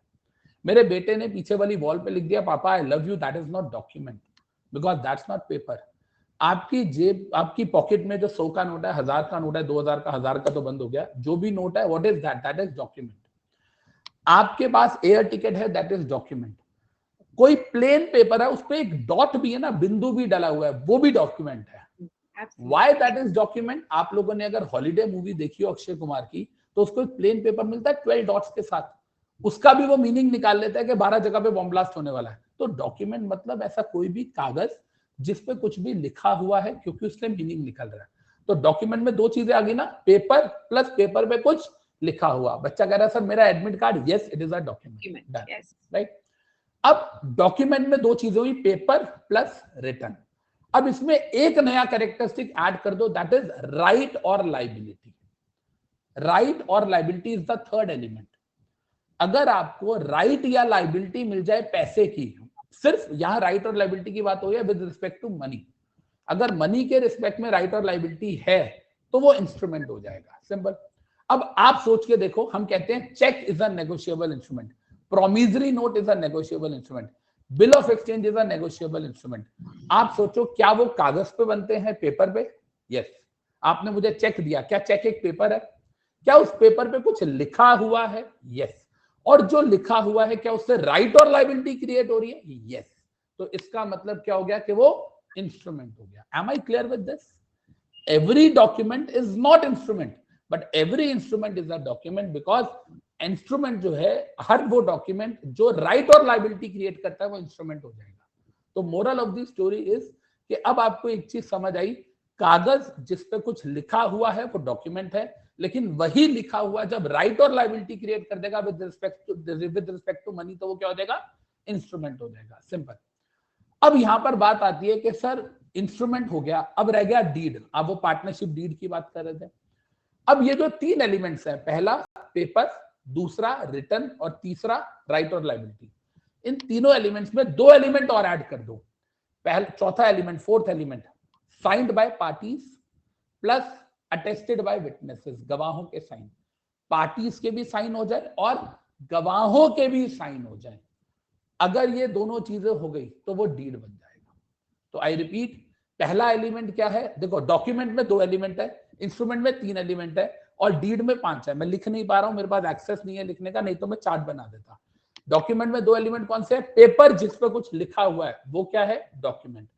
मेरे बेटे ने पीछे वाली वॉल पे लिख दिया पापा I love you, that is not document, because that's not paper. आपकी जेब, आपकी पॉकेट में जो 100 का नोट है, 1000 का नोट है, 2000 का, 1000 का तो बंद हो गया, जो भी नोट है, what is that, that is document. आपके पास एयर टिकट है, दैट इज डॉक्यूमेंट. कोई प्लेन पेपर है, उस पर एक डॉट भी है ना, बिंदु भी डाला हुआ है, वो भी डॉक्यूमेंट है. Why that is document? आप लोगों ने अगर हॉलीडे मूवी देखी हो अक्षय कुमार की, तो उसको एक प्लेन पेपर मिलता है 12 डॉट्स के साथ. उसका भी वो मीनिंग निकाल लेता है कि 12 जगह पे बॉम्ब ब्लास्ट होने वाला है. तो डॉक्यूमेंट मतलब ऐसा कोई भी कागज जिसपे कुछ भी लिखा हुआ है, क्योंकि उससे मीनिंग निकल रहा है. तो डॉक्यूमेंट में 2 चीजें आ गई ना, पेपर प्लस पेपर पे कुछ लिखा हुआ. बच्चा कह रहा है सर मेरा admit card, yes it is a document, right. अब डॉक्यूमेंट में 2 चीजें हुई, पेपर प्लस रिटन. अब इसमें एक नया कैरेक्टरिस्टिक ऐड कर दो, दैट इज राइट और लाइबिलिटी. राइट और liability is the third element. अगर आपको राइट या लाइबिलिटी मिल जाए पैसे की, सिर्फ यहां राइट और लाइबिलिटी की बात हो रही है विद रिस्पेक्ट टू मनी. अगर मनी के रिस्पेक्ट में राइट और लाइबिलिटी है तो वो इंस्ट्रूमेंट हो जाएगा. सिंपल. अब आप सोच के देखो, हम कहते हैं cheque is a negotiable instrument, promissory note is a negotiable instrument, bill of exchange is a negotiable instrument. आप सोचो क्या वो कागज पे बनते हैं, पेपर पे? यस. आपने मुझे चेक दिया, क्या चेक एक पेपर है? क्या उस पेपर पे कुछ लिखा हुआ है? यस. और जो लिखा हुआ है क्या उससे राइट और लाइबिलिटी क्रिएट हो रही है? यस. तो इसका मतलब क्या हो गया कि वो इंस्ट्रूमेंट हो गया. Am I clear with this? Every document is not instrument, but every instrument is a document, because instrument जो है, हर वो डॉक्यूमेंट जो राइट और लाइबिलिटी क्रिएट करता है वो इंस्ट्रूमेंट हो जाएगा. तो moral of the story is कि अब आपको एक चीज समझ आई, कागज जिस पे कुछ लिखा हुआ है वो डॉक्यूमेंट है, लेकिन वही लिखा हुआ जब राइट और लाइबिलिटी क्रिएट कर देगा विद रिस्पेक्ट टू मनी, तो वो क्या हो जाएगा? इंस्ट्रूमेंट हो जाएगा. सिंपल. अब यहां पर बात आती है कि सर इंस्ट्रूमेंट हो गया, अब रह गया डीड. अब वो पार्टनरशिप डीड की बात कर रहे थे. अब ये जो 3 एलिमेंट्स हैं, पहला पेपर, दूसरा रिटन और तीसरा राइट और लाइबिलिटी, इन तीनों एलिमेंट्स में 2 एलिमेंट और ऐड कर दो. पहला, चौथा element, fourth element, signed by parties plus attested bye witnesses, गवाहों के साइन. पार्टीज के भी साइन हो जाए और गवाहों के भी साइन हो जाए. अगर ये दोनों चीजें हो गई तो वो डीड बन जाएगा. तो आई रिपीट, पहला एलिमेंट क्या है? देखो डॉक्यूमेंट में 2 एलिमेंट है, इंस्ट्रूमेंट में 3 एलिमेंट है और डीड में 5 है. मैं लिख नहीं पा रहा हूं, मेरे पास एक्सेस नहीं है लिखने का, नहीं तो मैं चार्ट बना देता. डॉक्यूमेंट में 2 एलिमेंट कौन से हैं? पेपर जिस पर कुछ लिखा हुआ है वो क्या है? डॉक्यूमेंट.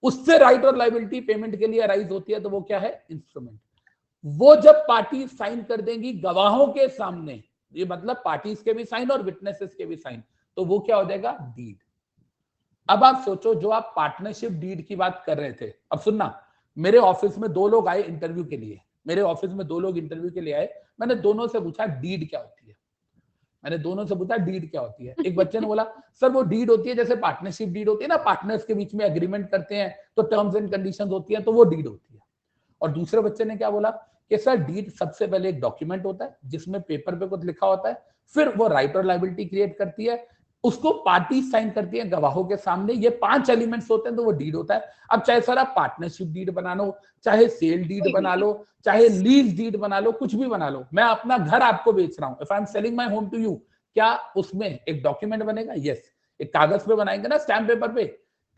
उससे राइट और लाइबिलिटी पेमेंट के लिए अराइज होती है तो वो क्या है? इंस्ट्रूमेंट. वो जब पार्टी साइन कर देंगी गवाहों के सामने, ये मतलब पार्टीज के भी साइन और विटनेसेस के भी साइन, तो वो क्या हो जाएगा? डीड. अब आप सोचो, जो आप पार्टनरशिप डीड की बात कर रहे थे, अब सुनना, मेरे ऑफिस में 2 लोग आए इंटरव्यू के लिए. मेरे ऑफिस में 2 लोग इंटरव्यू के लिए आए. मैंने दोनों से पूछा डीड क्या होती है. एक बच्चे ने बोला सर वो डीड होती है जैसे पार्टनरशिप डीड होती है ना, पार्टनर्स के बीच में एग्रीमेंट करते हैं तो टर्म्स एंड कंडीशंस होती है, तो वो डीड होती है. और दूसरे बच्चे ने क्या बोला कि सर डीड सबसे पहले एक डॉक्यूमेंट होता है जिसमें पेपर पे कुछ लिखा होता है, फिर वो राइट और लाइबिलिटी क्रिएट करती है, उसको पार्टी साइन करती है गवाहों के सामने. ये 5 एलिमेंट्स होते हैं तो वो डीड होता है. अब चाहे सर आप पार्टनरशिप डीड बना लो, चाहे सेल डीड बना लो, चाहे लीज डीड बना लो, कुछ भी बना लो. मैं अपना घर आपको बेच रहा हूं, if I am selling my home to you, क्या उसमें एक डॉक्यूमेंट बनेगा? यस. एक कागज पे बनाएंगे ना, स्टैम्प पेपर पे,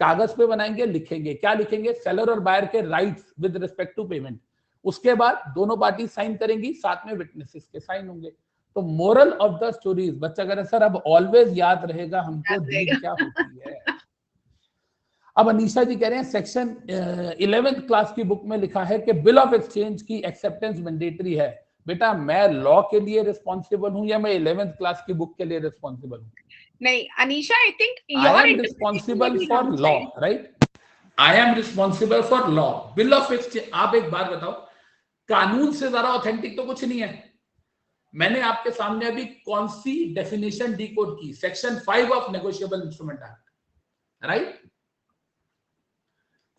कागज पे बनाएंगे, लिखेंगे, क्या लिखेंगे, सेलर और बायर के rights with respect to payment. उसके बाद दोनों पार्टी साइन करेंगी, साथ में विटनेसेस के साइन होंगे। तो मोरल ऑफ द स्टोरी, बच्चा कह रहे सर अब ऑलवेज याद रहेगा हमको डील क्या होती है। अब अनीशा जी कह रहे हैं सेक्शन 11th क्लास की बुक में लिखा है कि बिल ऑफ एक्सचेंज की एक्सेप्टेंस मैंडेटरी है। बेटा मैं लॉ के लिए रिस्पॉन्सिबल हूं या मैं 11th क्लास की बुक के लिए रिस्पॉन्सिबल हूं? नहीं Anisha, I think I am responsible for law, right? I am responsible for law. Bill of exchange, आप एक बार बताओ, कानून से ज्यादा ऑथेंटिक तो कुछ नहीं है। मैंने आपके सामने अभी कौन सी डेफिनेशन डिकोड की? Section 5 of negotiable instrument act, right?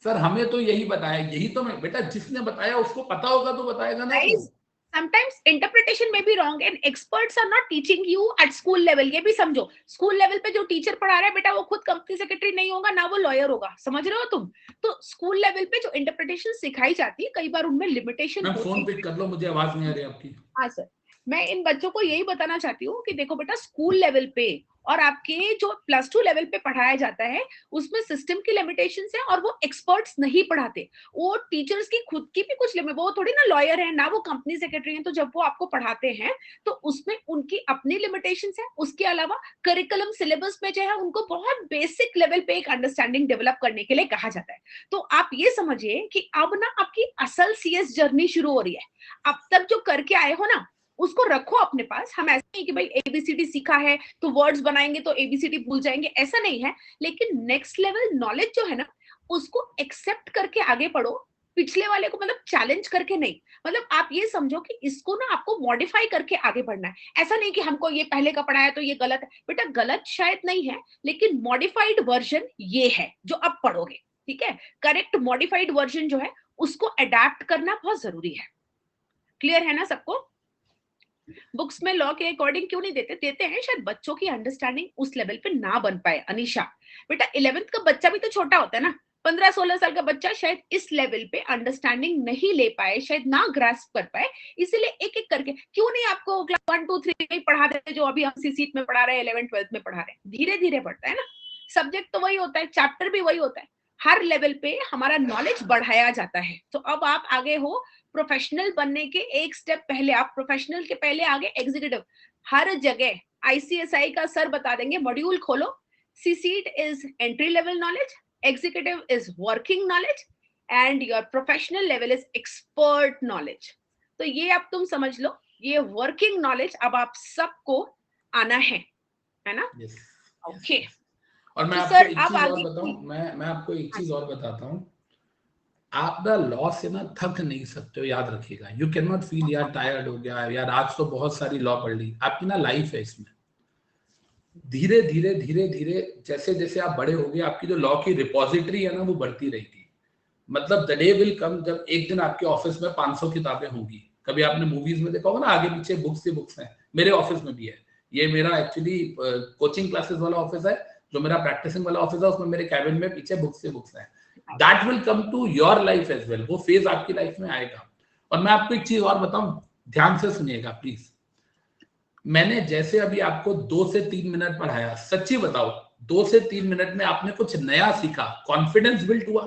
Sir हमें तो यही बताया, यही तो मैं, बेटा जिसने बताया उसको पता होगा तो बताएगा ना। Sometimes interpretation may be wrong and experts are not teaching you at school level. ये भी समझो, स्कूल लेवल पे जो टीचर पढ़ा रहा है बेटा वो खुद कंपनी सेक्रेटरी नहीं होगा ना वो लॉयर होगा, समझ रहे हो तुम? तो स्कूल लेवल पे जो इंटरप्रिटेशन सिखाई जाती है कई बार उनमें लिमिटेशन होती है। फोन पिक कर लो, मुझे आवाज नहीं आ रही आपकी। हाँ सर, मैं इन बच्चों को यही बताना चाहती हूँ कि देखो बेटा, स्कूल लेवल पे और आपके जो +2 लेवल पे पढ़ाया जाता है उसमें सिस्टम की लिमिटेशंस है और वो एक्सपर्ट्स नहीं पढ़ाते। वो टीचर्स की खुद की भी कुछ लिमिट, वो थोड़ी ना लॉयर है ना वो कंपनी सेक्रेटरी है, तो जब वो आपको पढ़ाते हैं तो उसमें उनकी अपनी लिमिटेशंस है। उसके अलावा करिकुलम सिलेबस में जो है उनको बहुत बेसिक लेवल पे एक अंडरस्टैंडिंग डेवलप करने के लिए कहा जाता है। तो आप ये समझिए कि अब ना आपकी असल CS जर्नी शुरू हो रही है। अब तक जो करके आए हो ना उसको रखो अपने पास। हम ऐसा नहीं कि भाई ABCD सीखा है तो वर्ड्स बनाएंगे तो ABCD भूल जाएंगे, ऐसा नहीं है। लेकिन नेक्स्ट लेवल नॉलेज जो है ना उसको एक्सेप्ट करके आगे बढ़ो, पिछले वाले को मतलब चैलेंज करके नहीं। मतलब आप ये समझो कि इसको ना आपको मॉडिफाई करके आगे बढ़ना है। ऐसा नहीं कि हमको ये पहले का पढ़ा है तो ये गलत है। बेटा गलत शायद नहीं है, लेकिन मॉडिफाइड वर्जन ये है जो अब पढ़ोगे, ठीक है? करेक्ट मॉडिफाइड वर्जन जो है उसको अडेप्ट करना बहुत जरूरी है। क्लियर है ना सबको? बुक्स में लॉ के अकॉर्डिंग क्यों नहीं देते? देते हैं शायद बच्चों की अंडरस्टैंडिंग उस लेवल पे ना बन पाए। अनीशा बेटा 11th का बच्चा भी तो छोटा होता है ना, 15-16 साल का बच्चा शायद इस लेवल पे अंडरस्टैंडिंग नहीं ले पाए, शायद ना ग्रास्प कर पाए। इसीलिए एक एक करके क्यों नहीं आपको क्लास 1 2 3 में पढ़ा देते जो अभी हम सीसीट में पढ़ा रहे हैं, 11th 12th में पढ़ा रहे हैं। धीरे धीरे बढ़ता है ना, सब्जेक्ट तो वही होता है, चैप्टर भी वही होता है, हर लेवल पे हमारा नॉलेज बढ़ाया जाता है। तो अब आप आगे हो प्रोफेशनल बनने के एक स्टेप पहले, आप प्रोफेशनल के पहले आगे एग्जीक्यूटिव। हर जगह ICSI का सर बता देंगे, मॉड्यूल खोलो, CCET is entry level knowledge, executive is working knowledge and your professional level is expert knowledge. तो ये अब तुम समझ लो, ये वर्किंग नॉलेज अब आप सबको आना है ना? ओके। और मैं आपको एक चीज और बताऊं, मैं आपको एक चीज और बताता हूं, आप ना लॉ से ना थक नहीं सकते हो, याद रखिएगा। यू कैन नॉट फील यार टायर्ड हो गया यार, आज तो बहुत सारी लॉ पढ़ ली। आपकी ना लाइफ है इसमें, धीरे धीरे धीरे धीरे जैसे जैसे आप बड़े होगे आपकी जो लॉ की रिपोजिटरी है ना वो बढ़ती रहेगी। मतलब द डे विल कम जब एक दिन आपके ऑफिस में 500 किताबें होंगी। कभी आपने मूवीज में देखा होगा ना, आगे पीछे बुक्स ही बुक्स हैं। मेरे ऑफिस में भी है। ये मेरा एक्चुअली कोचिंग क्लासेस वाला ऑफिस है, जो मेरा प्रैक्टिसिंग वाला ऑफिस है, उसमें मेरे कैबिन में पीछे बुक्स ही बुक्स हैं। That will come to your life as well, वो फेज आपकी लाइफ में आएगा। और मैं आपको एक चीज और बताऊं, ध्यान से सुनिएगा प्लीज। मैंने जैसे अभी आपको 2 से 3 मिनट पढ़ाया, सच्ची बताओ 2 से 3 मिनट में आपने कुछ नया सीखा, कॉन्फिडेंस बिल्ड हुआ,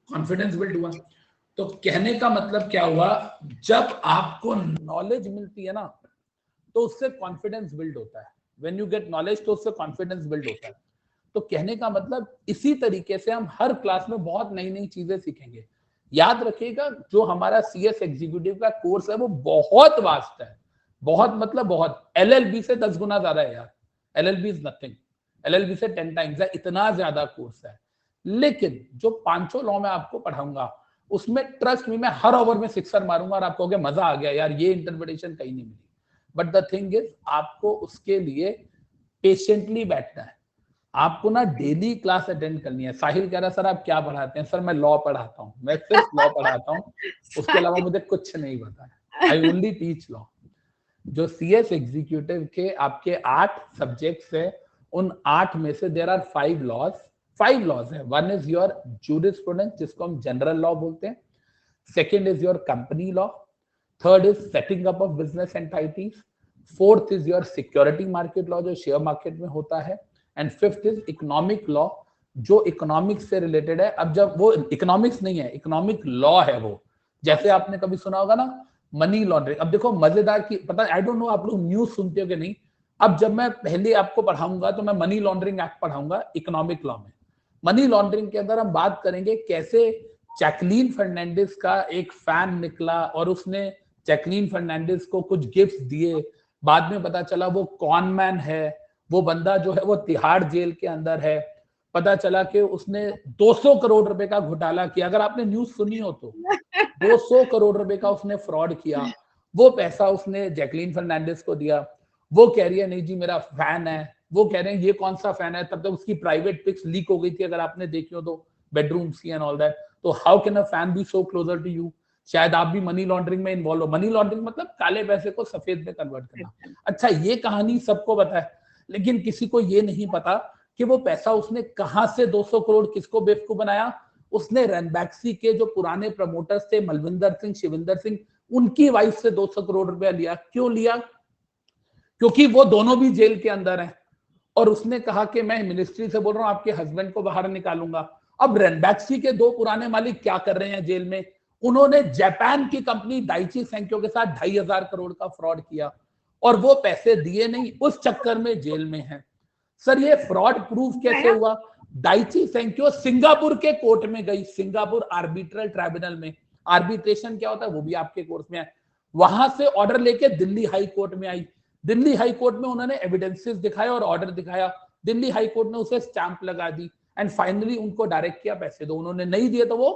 कॉन्फिडेंस बिल्ड हुआ। तो कहने का मतलब क्या हुआ, जब आपको नॉलेज मिलती है ना तो उससे कॉन्फिडेंस बिल्ड होता है। व्हेन यू गेट नॉलेज तो उससे कॉन्फिडेंस बिल्ड होता है। तो कहने का मतलब इसी तरीके से हम हर क्लास में बहुत नई नई चीजें सीखेंगे। याद रखिएगा, जो हमारा CS एग्जीक्यूटिव का कोर्स है वो बहुत वास्ट है, बहुत मतलब बहुत, LLB से 10 गुना ज्यादा है यार। LLB इज नथिंग, LLB से 10 टाइम्स है, इतना ज्यादा कोर्स है। लेकिन जो 500 लॉ में आपको पढ़ाऊंगा उसमें ट्रस्ट में मैं हर ओवर में सिक्सर मारूंगा और आपको मजा आ गया यार, ये इंटरप्रिटेशन कहीं नहीं मिली। बट द थिंग इज आपको उसके लिए पेशेंटली बैठना है, आपको ना डेली क्लास अटेंड करनी है। साहिल कह रहा है सर आप क्या पढ़ाते हैं? सर मैं लॉ पढ़ाता हूँ, मैं सिर्फ लॉ पढ़ाता हूँ, उसके अलावा मुझे कुछ नहीं पता है। I only teach law. जो CS एग्जीक्यूटिव के आपके 8 सब्जेक्ट्स है, उन 8 में से देयर आर 5 लॉज है। वन इज योर जूरिस्प्रूडेंस जिसको हम जनरल लॉ बोलते हैं, second is your company law, third is setting up of business entities, fourth is your security market law जो शेयर मार्केट में होता है, and fifth is economic law जो economics से रिलेटेड है। अब जब वो इकोनॉमिक्स नहीं है, इकोनॉमिक लॉ है वो, जैसे आपने कभी सुना होगा ना मनी लॉन्ड्रिंग। अब देखो मजेदार की पता, आई डोंट नो आप लोग न्यूज सुनते हो कि नहीं। अब जब मैं पहले आपको पढ़ाऊंगा तो मैं मनी लॉन्ड्रिंग एक्ट पढ़ाऊंगा इकोनॉमिक लॉ में। मनी लॉन्ड्रिंग के अंदर हम बात करेंगे कैसे जैकलीन फर्नांडिस का एक फैन निकला और उसने जैकलीन फर्नांडिस को कुछ गिफ्ट दिए, बाद में पता चला वो कॉनमैन है, वो बंदा जो है वो तिहाड़ जेल के अंदर है, पता चला कि उसने 200 करोड़ रुपए का घोटाला किया। अगर आपने न्यूज सुनी हो तो 200 करोड़ रुपए का उसने फ्रॉड किया, वो पैसा उसने जैकलीन फर्नांडिस को दिया। वो कह रही है नहीं जी मेरा फैन है, वो कह रहे हैं ये कौन सा फैन है, तब तक उसकी प्राइवेट पिक्स लीक हो गई थी अगर आपने देखी हो तो, bedroom see and all that. तो how can a fan be so closer to you? शायद आप भी मनी लॉन्ड्रिंग में इन्वॉल्व हो। मनी लॉन्ड्रिंग मतलब काले पैसे को सफेद में कन्वर्ट करना। अच्छा, ये कहानी सबको पता है, लेकिन किसी को ये नहीं पता कि वो पैसा उसने कहां से 200 करोड़ किसको बेवकूफ बनाया। उसने रनबैक्सी के जो पुराने प्रमोटर्स थे मलविंदर सिंह, शिविंदर सिंह, उनकी वाइफ से 200 करोड़ रुपया लिया। क्यों लिया? क्योंकि वो दोनों भी जेल के अंदर हैं और उसने कहा कि मैं मिनिस्ट्री से बोल रहा हूं आपके हस्बैंड को बाहर निकालूंगा। अब रनबैक्सी के दो पुराने मालिक क्या कर रहे हैं जेल में? उन्होंने जापान की कंपनी डाइची सेंक्यो के साथ 2,500 करोड़ का फ्रॉड किया और वो पैसे दिए नहीं, उस चक्कर में जेल में है। सर ये फ्रॉड प्रूफ कैसे हुआ? डाइची सेंक्यो सिंगापुर के कोर्ट में गई, सिंगापुर आर्बिट्रल ट्राइब्यूनल में। आर्बिट्रेशन क्या होता है वो भी आपके कोर्स में है। वहां से ऑर्डर लेके दिल्ली हाई कोर्ट में आई। दिल्ली हाई कोर्ट में उन्होंने एविडेंसेस दिखाए और ऑर्डर दिखाया। दिल्ली हाई कोर्ट ने उसे स्टैंप लगा दी एंड फाइनली उनको डायरेक्ट किया पैसे दो। उन्होंने नहीं दिए तो वो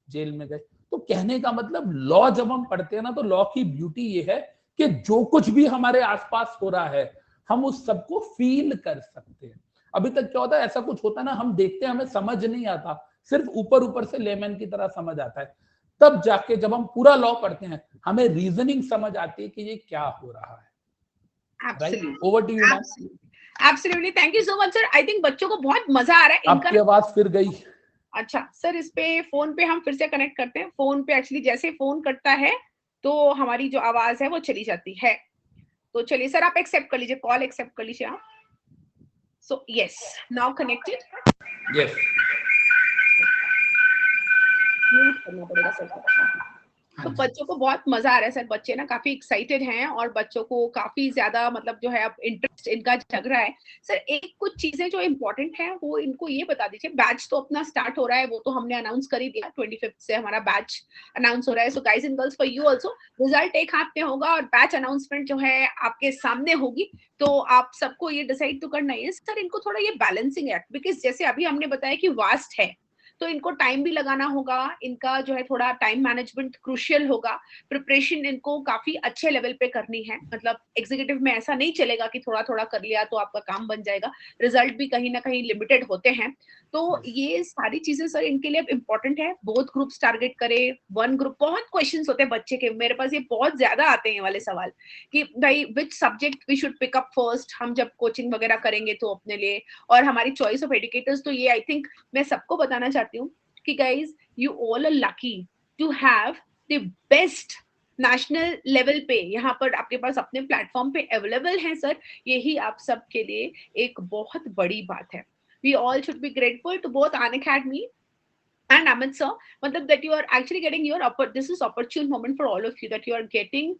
जेल में गए। तो कहने का मतलब लॉ जब हम पढ़ते हैं ना तो लॉ की ब्यूटी ये है कि जो कुछ भी हमारे आसपास हो रहा है हम उस सबको फील कर सकते हैं। अभी तक क्या होता है, ऐसा कुछ होता है ना, हम देखते हैं हमें समझ नहीं आता, सिर्फ ऊपर ऊपर से लेमन की तरह समझ आता है। तब जाके जब हम पूरा लॉ पढ़ते हैं हमें रीजनिंग समझ आती है कि ये क्या हो रहा है। Absolutely. Right? Over to you, ma'am. Absolutely. Thank you so much, sir. I think बच्चों को बहुत मजा आ रहा है। आपकी आवाज फिर गई। अच्छा सर, इस पे फोन पे हम फिर से कनेक्ट करते हैं। फोन पे एक्चुअली जैसे फोन कटता है तो हमारी जो आवाज है वो चली जाती है। तो चलिए सर, आप एक्सेप्ट कर लीजिए, कॉल एक्सेप्ट कर लीजिए आप। So yes, now connected. Yes, mute करना पड़ेगा सर। तो बच्चों को बहुत मजा आ रहा है सर, बच्चे ना काफी एक्साइटेड हैं और बच्चों को काफी ज्यादा मतलब जो है अब इंटरेस्ट इनका जग रहा है। सर एक कुछ चीजें जो इम्पोर्टेंट है वो इनको ये बता दीजिए। बैच तो अपना स्टार्ट हो रहा है, वो तो हमने अनाउंस कर ही दिया, 25 से हमारा बैच अनाउंस हो रहा है। So guys and girls, for you also result एक हाथ में होगा और बैच अनाउंसमेंट जो है आपके सामने होगी। तो आप सबको ये डिसाइड तो करना है सर, इनको थोड़ा ये बैलेंसिंग है, बिकॉज जैसे अभी हमने बताया कि वास्ट है तो इनको टाइम भी लगाना होगा, इनका जो है थोड़ा टाइम मैनेजमेंट क्रूशियल होगा। प्रिपरेशन इनको काफी अच्छे लेवल पे करनी है, मतलब एग्जीक्यूटिव में ऐसा नहीं चलेगा कि थोड़ा थोड़ा कर लिया तो आपका काम बन जाएगा। रिजल्ट भी कहीं ना कहीं लिमिटेड होते हैं। तो ये सारी चीजें सर इनके लिए इम्पोर्टेंट है। बोथ ग्रुप्स टारगेट करे, वन ग्रुप। बहुत क्वेश्चंस होते हैं बच्चे के, मेरे पास ये बहुत ज्यादा आते हैं वाले सवाल कि भाई which subject we should pick up first, हम जब कोचिंग वगैरह करेंगे तो अपने लिए। और हमारी चॉइस ऑफ एडुकेटर्स तो ये आई थिंक मैं सबको बताना चाहती हूँ कि guys you all are lucky to have the best national level पे यहाँ पर आपके पास अपने प्लेटफॉर्म पे अवेलेबल है सर। यही आप सब के लिए एक बहुत बड़ी बात है। We all should be grateful to both Unacademy and Amit sir, matlab that you are actually getting your this is opportune moment for all of you, that you are getting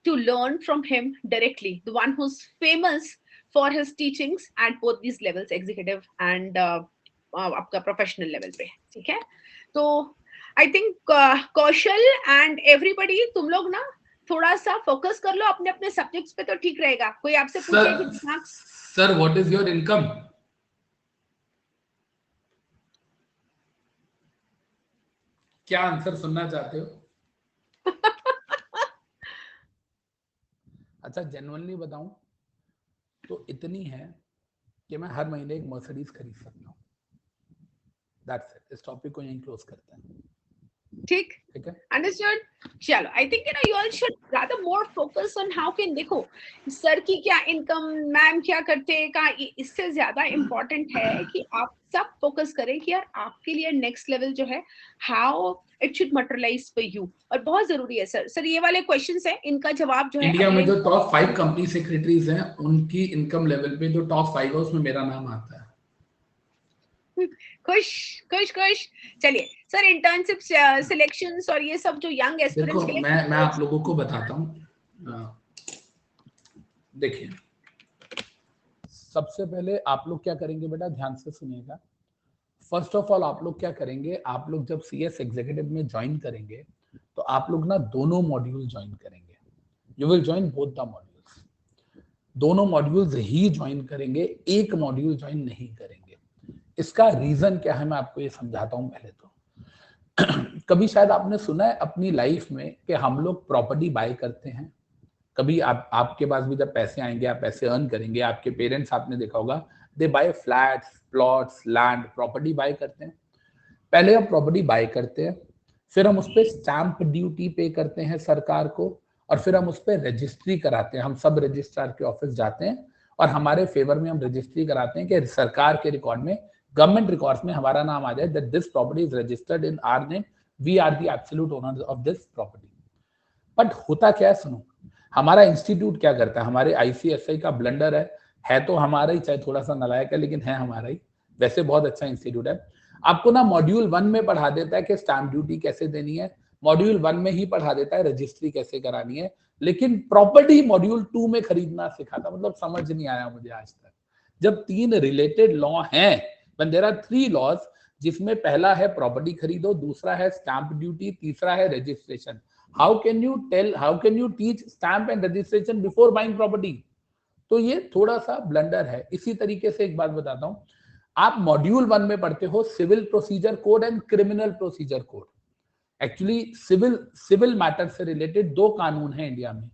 to learn from him directly, the one who's famous for his teachings at both these levels, executive and आपका professional level पे। ठीक है, तो I think Kaushal and everybody तुम लोग ना थोड़ा सा फोकस कर लो अपने अपने सब्जेक्ट्स पे तो ठीक रहेगा। कोई आपसे पूछे कि sir what is your income? क्या आंसर सुनना चाहते हो? अच्छा जेन्युइनली बताऊं तो इतनी है कि मैं हर महीने एक मर्सिडीज खरीद सकता हूं। That's it. इस टॉपिक को यहीं क्लोज करते हैं। ठीक है, अंडरस्टूड। चलो, I think you all should rather more focus on how can, देखो सर की क्या इनकम, मैम क्या करते हैं का, इससे ज्यादा इम्पोर्टेंट है कि आप सब फोकस करें कि यार आपके लिए नेक्स्ट लेवल जो है how it should materialise for you, और बहुत जरूरी है सर। सर ये वाले क्वेश्चंस है, इनका जवाब जो है इंडिया में जो टॉप 5 कंपनी सेक्रेटरीज हैं उनकी इनकम लेवल पे जो टॉप 5 है उसमें मेरा नाम आता है। खुश खुश खुश। चलिए सर, इंटर्नशिप सिलेक्शंस और ये सब जो यंग एस्पिरेंट्स के लिए, मैं आप लोगों को बताता हूँ। देखिए, सबसे पहले आप लोग क्या करेंगे बेटा, ध्यान से सुनिएगा। फर्स्ट ऑफ ऑल आप लोग क्या करेंगे, आप लोग जब CS एग्जीक्यूटिव में ज्वाइन करेंगे तो आप लोग ना दोनों मॉड्यूल ज्वाइन करेंगे। You will join both the modules, दोनों मॉड्यूल्स ही ज्वाइन करेंगे, एक मॉड्यूल ज्वाइन नहीं करेंगे। इसका रीजन क्या है मैं आपको ये समझाता हूं। पहले तो कभी शायद आपने सुना है अपनी लाइफ में कि हम लोग प्रॉपर्टी बाय करते हैं। कभी आपके पास भी जब पैसे आएंगे, आप पैसे अर्न करेंगे, आपके पेरेंट्स आपने देखा होगा they buy flats, plots, land, property buy करते हैं। पहले हम प्रॉपर्टी बाय करते हैं, फिर हम उस पर स्टैंप ड्यूटी पे करते हैं सरकार को, और फिर हम उस पर रजिस्ट्री कराते हैं। हम सब रजिस्ट्रार के ऑफिस जाते हैं और हमारे फेवर में हम रजिस्ट्री कराते हैं कि सरकार के रिकॉर्ड में, गवर्नमेंट रिकॉर्ड्स में हमारा नाम आ जाए, that this property is registered in our name, we are the absolute owners of this property. But होता क्या है, सुनो, हमारा इंस्टीट्यूट क्या करता है, हमारे ICSI का ब्लंडर है तो हमारा ही, चाहे थोड़ा सा नालायक है लेकिन है हमारा ही, वैसे बहुत अच्छा इंस्टीट्यूट है। आपको ना मॉड्यूल 1 में पढ़ा देता है कि स्टैंप ड्यूटी कैसे देनी है, मॉड्यूल 1 में ही पढ़ा देता है रजिस्ट्री कैसे करानी है, लेकिन प्रॉपर्टी मॉड्यूल 2 में खरीदना सिखाता। मतलब समझ नहीं आया मुझे आज तक। जब 3 रिलेटेड लॉ हैं, when there are 3 laws, जिसमें पहला है प्रॉपर्टी खरीदो, दूसरा है स्टैंप ड्यूटी, तीसरा है registration. How can you teach stamp and registration before buying property? तो ये थोड़ा सा ब्लंडर है। इसी तरीके से एक बात बताता हूं, आप मॉड्यूल 1 में पढ़ते हो civil procedure code and criminal procedure code. Actually civil matter से रिलेटेड 2 कानून हैं इंडिया में,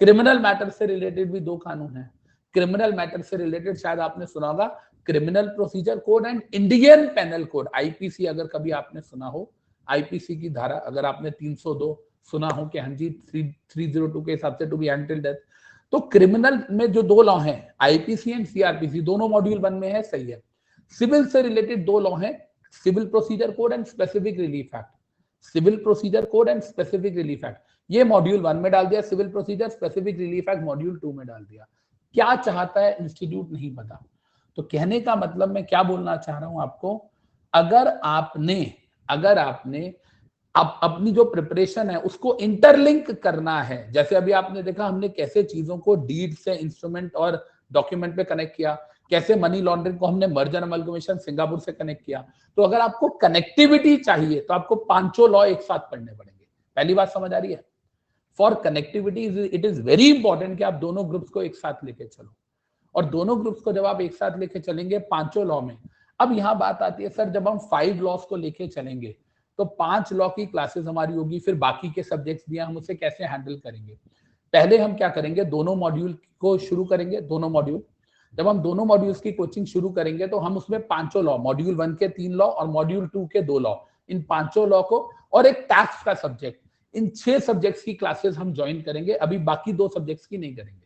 क्रिमिनल मैटर से रिलेटेड भी 2 कानून हैं। क्रिमिनल मैटर से रिलेटेड शायद आपने सुना होगा criminal procedure code and Indian penal code, IPC, अगर कभी आपने सुना हो, IPC की धारा अगर आपने 302 सुना हो कि हाँ जी 302 के हिसाब से टू बी अनटिल डेथ। तो क्रिमिनल में जो 2 लॉ हैं, IPC एंड CRPC, दोनों मॉड्यूल 1 में है, सही है। सिविल से रिलेटेड 2 लॉ हैं, civil procedure code and specific relief act. Civil procedure code and specific relief act, ये मॉड्यूल 1 में डाल दिया, civil procedure specific relief act module 2 में डाल दिया। क्या चाहता है इंस्टीट्यूट नहीं पता। तो कहने का मतलब मैं क्या बोलना चाह रहा हूं आपको, अगर आपने अपनी जो प्रिपरेशन है उसको इंटरलिंक करना है, जैसे अभी आपने देखा हमने कैसे चीजों को डीड से इंस्ट्रूमेंट और डॉक्यूमेंट पे कनेक्ट किया, कैसे मनी लॉन्ड्रिंग को हमने मर्जर अमलगमेशन सिंगापुर से कनेक्ट किया। तो अगर आपको कनेक्टिविटी चाहिए तो आपको 5 लॉ एक साथ पढ़ने पड़ेंगे। पहली बात समझ आ रही है? For connectivity it is very important कि आप दोनों ग्रुप्स को एक साथ लेके चलो, और दोनों ग्रुप्स को जब आप एक साथ लेके चलेंगे 5 लॉ में। अब यहाँ बात आती है, सर जब हम 5 लॉस को लेके चलेंगे तो 5 लॉ की क्लासेस हमारी होगी, फिर बाकी के सब्जेक्ट्स भी हम उसे कैसे हैंडल करेंगे। पहले हम क्या करेंगे, दोनों मॉड्यूल को शुरू करेंगे। दोनों मॉड्यूल, जब हम दोनों मॉड्यूल्स की कोचिंग शुरू करेंगे तो हम उसमें 5 लॉ, मॉड्यूल 1 के 3 लॉ और मॉड्यूल 2 के 2 लॉ, इन 5 लॉ को और एक टैक्स का सब्जेक्ट, इन 6 सब्जेक्ट्स की क्लासेस हम ज्वाइन करेंगे। अभी बाकी 2 सब्जेक्ट्स की नहीं करेंगे।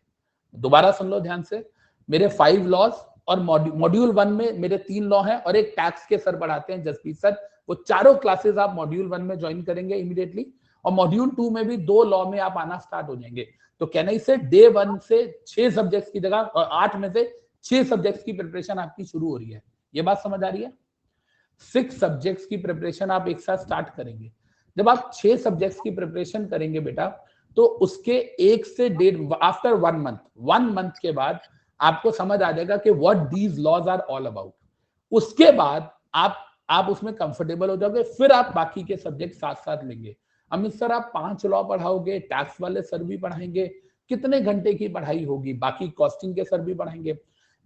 दोबारा सुन लो ध्यान से, मेरे 5 लॉज और मॉड्यूल 1 में मेरे 3 लॉ हैं और एक टैक्स के सर पढ़ाते हैं जसप्रीत सर, वो चारों क्लासेस आप मॉड्यूल 1 में ज्वाइन करेंगे इमीडिएटली, और मॉड्यूल 2 में भी 2 लॉ में आप आना स्टार्ट हो जाएंगे। तो कहने से डे 1 से 6 सब्जेक्ट्स की जगह और 8 में से 6 सब्जेक्ट्स की प्रिपरेशन आपकी शुरू हो रही है। ये बात समझ आ रही है? 6 सब्जेक्ट्स की प्रिपरेशन आप एक साथ स्टार्ट करेंगे। जब आप 6 सब्जेक्ट्स की प्रिपरेशन करेंगे बेटा, तो उसके 1 से 1.5 आफ्टर 1 मंथ के बाद आपको समझ आ जाएगा कि what these laws are all about. उसके बाद आप उसमें कंफर्टेबल हो जाओगे, फिर आप बाकी के सब्जेक्ट साथ साथ लेंगे। अमित सर आप 5 लॉ पढ़ाओगे, टैक्स वाले सर भी पढ़ाएंगे, कितने घंटे की पढ़ाई होगी? बाकी कॉस्टिंग के सर भी पढ़ाएंगे।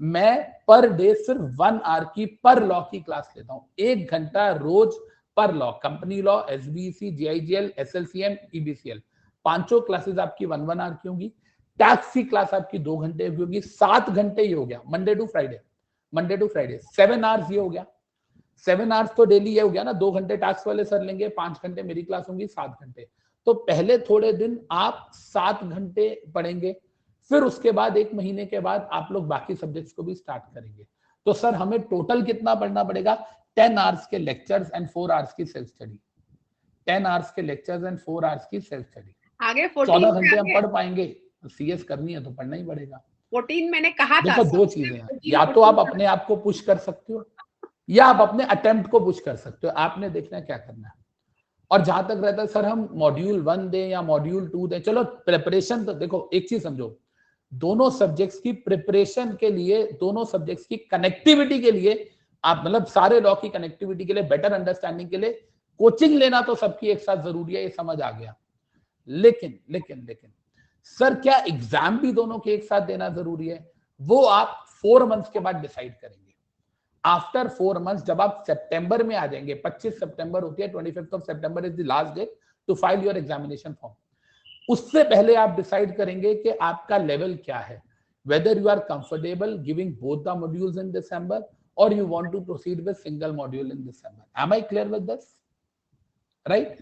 मैं पर डे सिर्फ 1 आवर की पर लॉ की क्लास लेता हूं, 1 घंटा रोज पर law, company law, SBC, GIGL, SLCM, EBCL, 5 classes आपकी 1 आवर की होंगी। टैक्स की क्लास आपकी 2 घंटे की होगी, 7 घंटे ही हो गया, मंडे टू फ्राइडे 7 आवर्स ये हो गया। 7 आवर्स तो डेली ये हो गया ना, 2 घंटे टास्क वाले सर लेंगे, 5 घंटे मेरी क्लास होंगी, 7 घंटे। तो पहले थोड़े दिन आप 7 घंटे पढ़ेंगे, फिर उसके बाद 1 महीने के बाद आप लोग बाकी सब्जेक्ट्स को भी स्टार्ट करेंगे। तो सर हमें टोटल कितना पढ़ना पड़ेगा? 10 आवर्स के लेक्चर्स एंड 4 आवर्स की सेल्फ स्टडी। 10 आवर्स के लेक्चर्स एंड 4 आवर्स की सेल्फ स्टडी। आगे 14 घंटे हम पढ़ पाएंगे, तो सीएस करनी है तो पढ़ना ही पड़ेगा। 14 मैंने कहा था। देखो दो चीजें हैं, या तो आप अपने आप को पुश कर सकते हो या आप अपने अटेम्प्ट को पुश कर सकते हो। आपने देखना है क्या करना है। और जहां तक रहता है सर हम मॉड्यूल 1 दें या मॉड्यूल 2 दें, चलो प्रिपरेशन तो देखो एक चीज समझो, दोनों सब्जेक्ट्स की प्रिपरेशन के लिए, दोनों सब्जेक्ट्स की कनेक्टिविटी के लिए, आप मतलब सारे लॉ की कनेक्टिविटी के लिए, बेटर अंडरस्टैंडिंग के लिए कोचिंग लेना तो सबकी एक साथ जरूरी है, ये समझ आ गया। लेकिन लेकिन लेकिन सर क्या एग्जाम भी दोनों के एक साथ देना जरूरी है? वो आप 4 मंथ्स के बाद डिसाइड करेंगे। आफ्टर 4 मंथ्स जब आप सितंबर में आ जाएंगे, 25 सितंबर होती है, 25th of September is the last date to file your examination form. उससे पहले आप डिसाइड करेंगे कि आपका लेवल क्या है, whether you are comfortable giving both the modules in December or you want to proceed with single module in December. Am I clear with this? Right?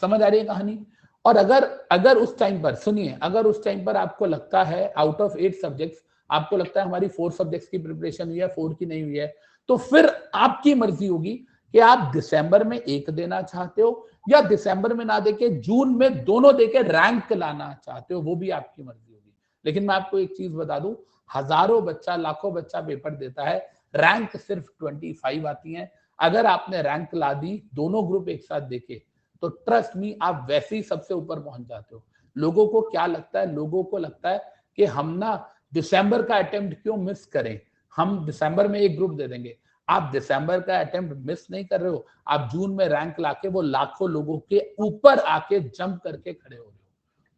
समझ आ रही है कहानी? और अगर उस टाइम पर सुनिए, अगर उस टाइम पर आपको लगता है आउट ऑफ 8 सब्जेक्ट्स आपको लगता है हमारी 4 सब्जेक्ट्स की प्रिपरेशन हुई है, 4 की नहीं हुई है, तो फिर आपकी मर्जी होगी कि आप दिसंबर में एक देना चाहते हो या दिसंबर में ना देके जून में दोनों देके रैंक लाना चाहते हो, वो भी आपकी मर्जी होगी। लेकिन मैं आपको एक चीज बता दूं, हजारों बच्चा, लाखों बच्चा पेपर देता है, रैंक सिर्फ 25 आती है। अगर आपने रैंक ला दी दोनों ग्रुप एक साथ देके, तो ट्रस्ट मी आप वैसे ही सबसे ऊपर पहुंच जाते हो। लोगों को क्या लगता है? लोगों को लगता है कि हम ना दिसंबर का अटेम्प्ट क्यों मिस करें, हम दिसंबर में एक ग्रुप दे देंगे। आप दिसंबर का अटेम्प्ट मिस नहीं कर रहे हो, आप जून में रैंक लाके वो लाखों लोगों के ऊपर आके जंप करके खड़े हो रहे हो,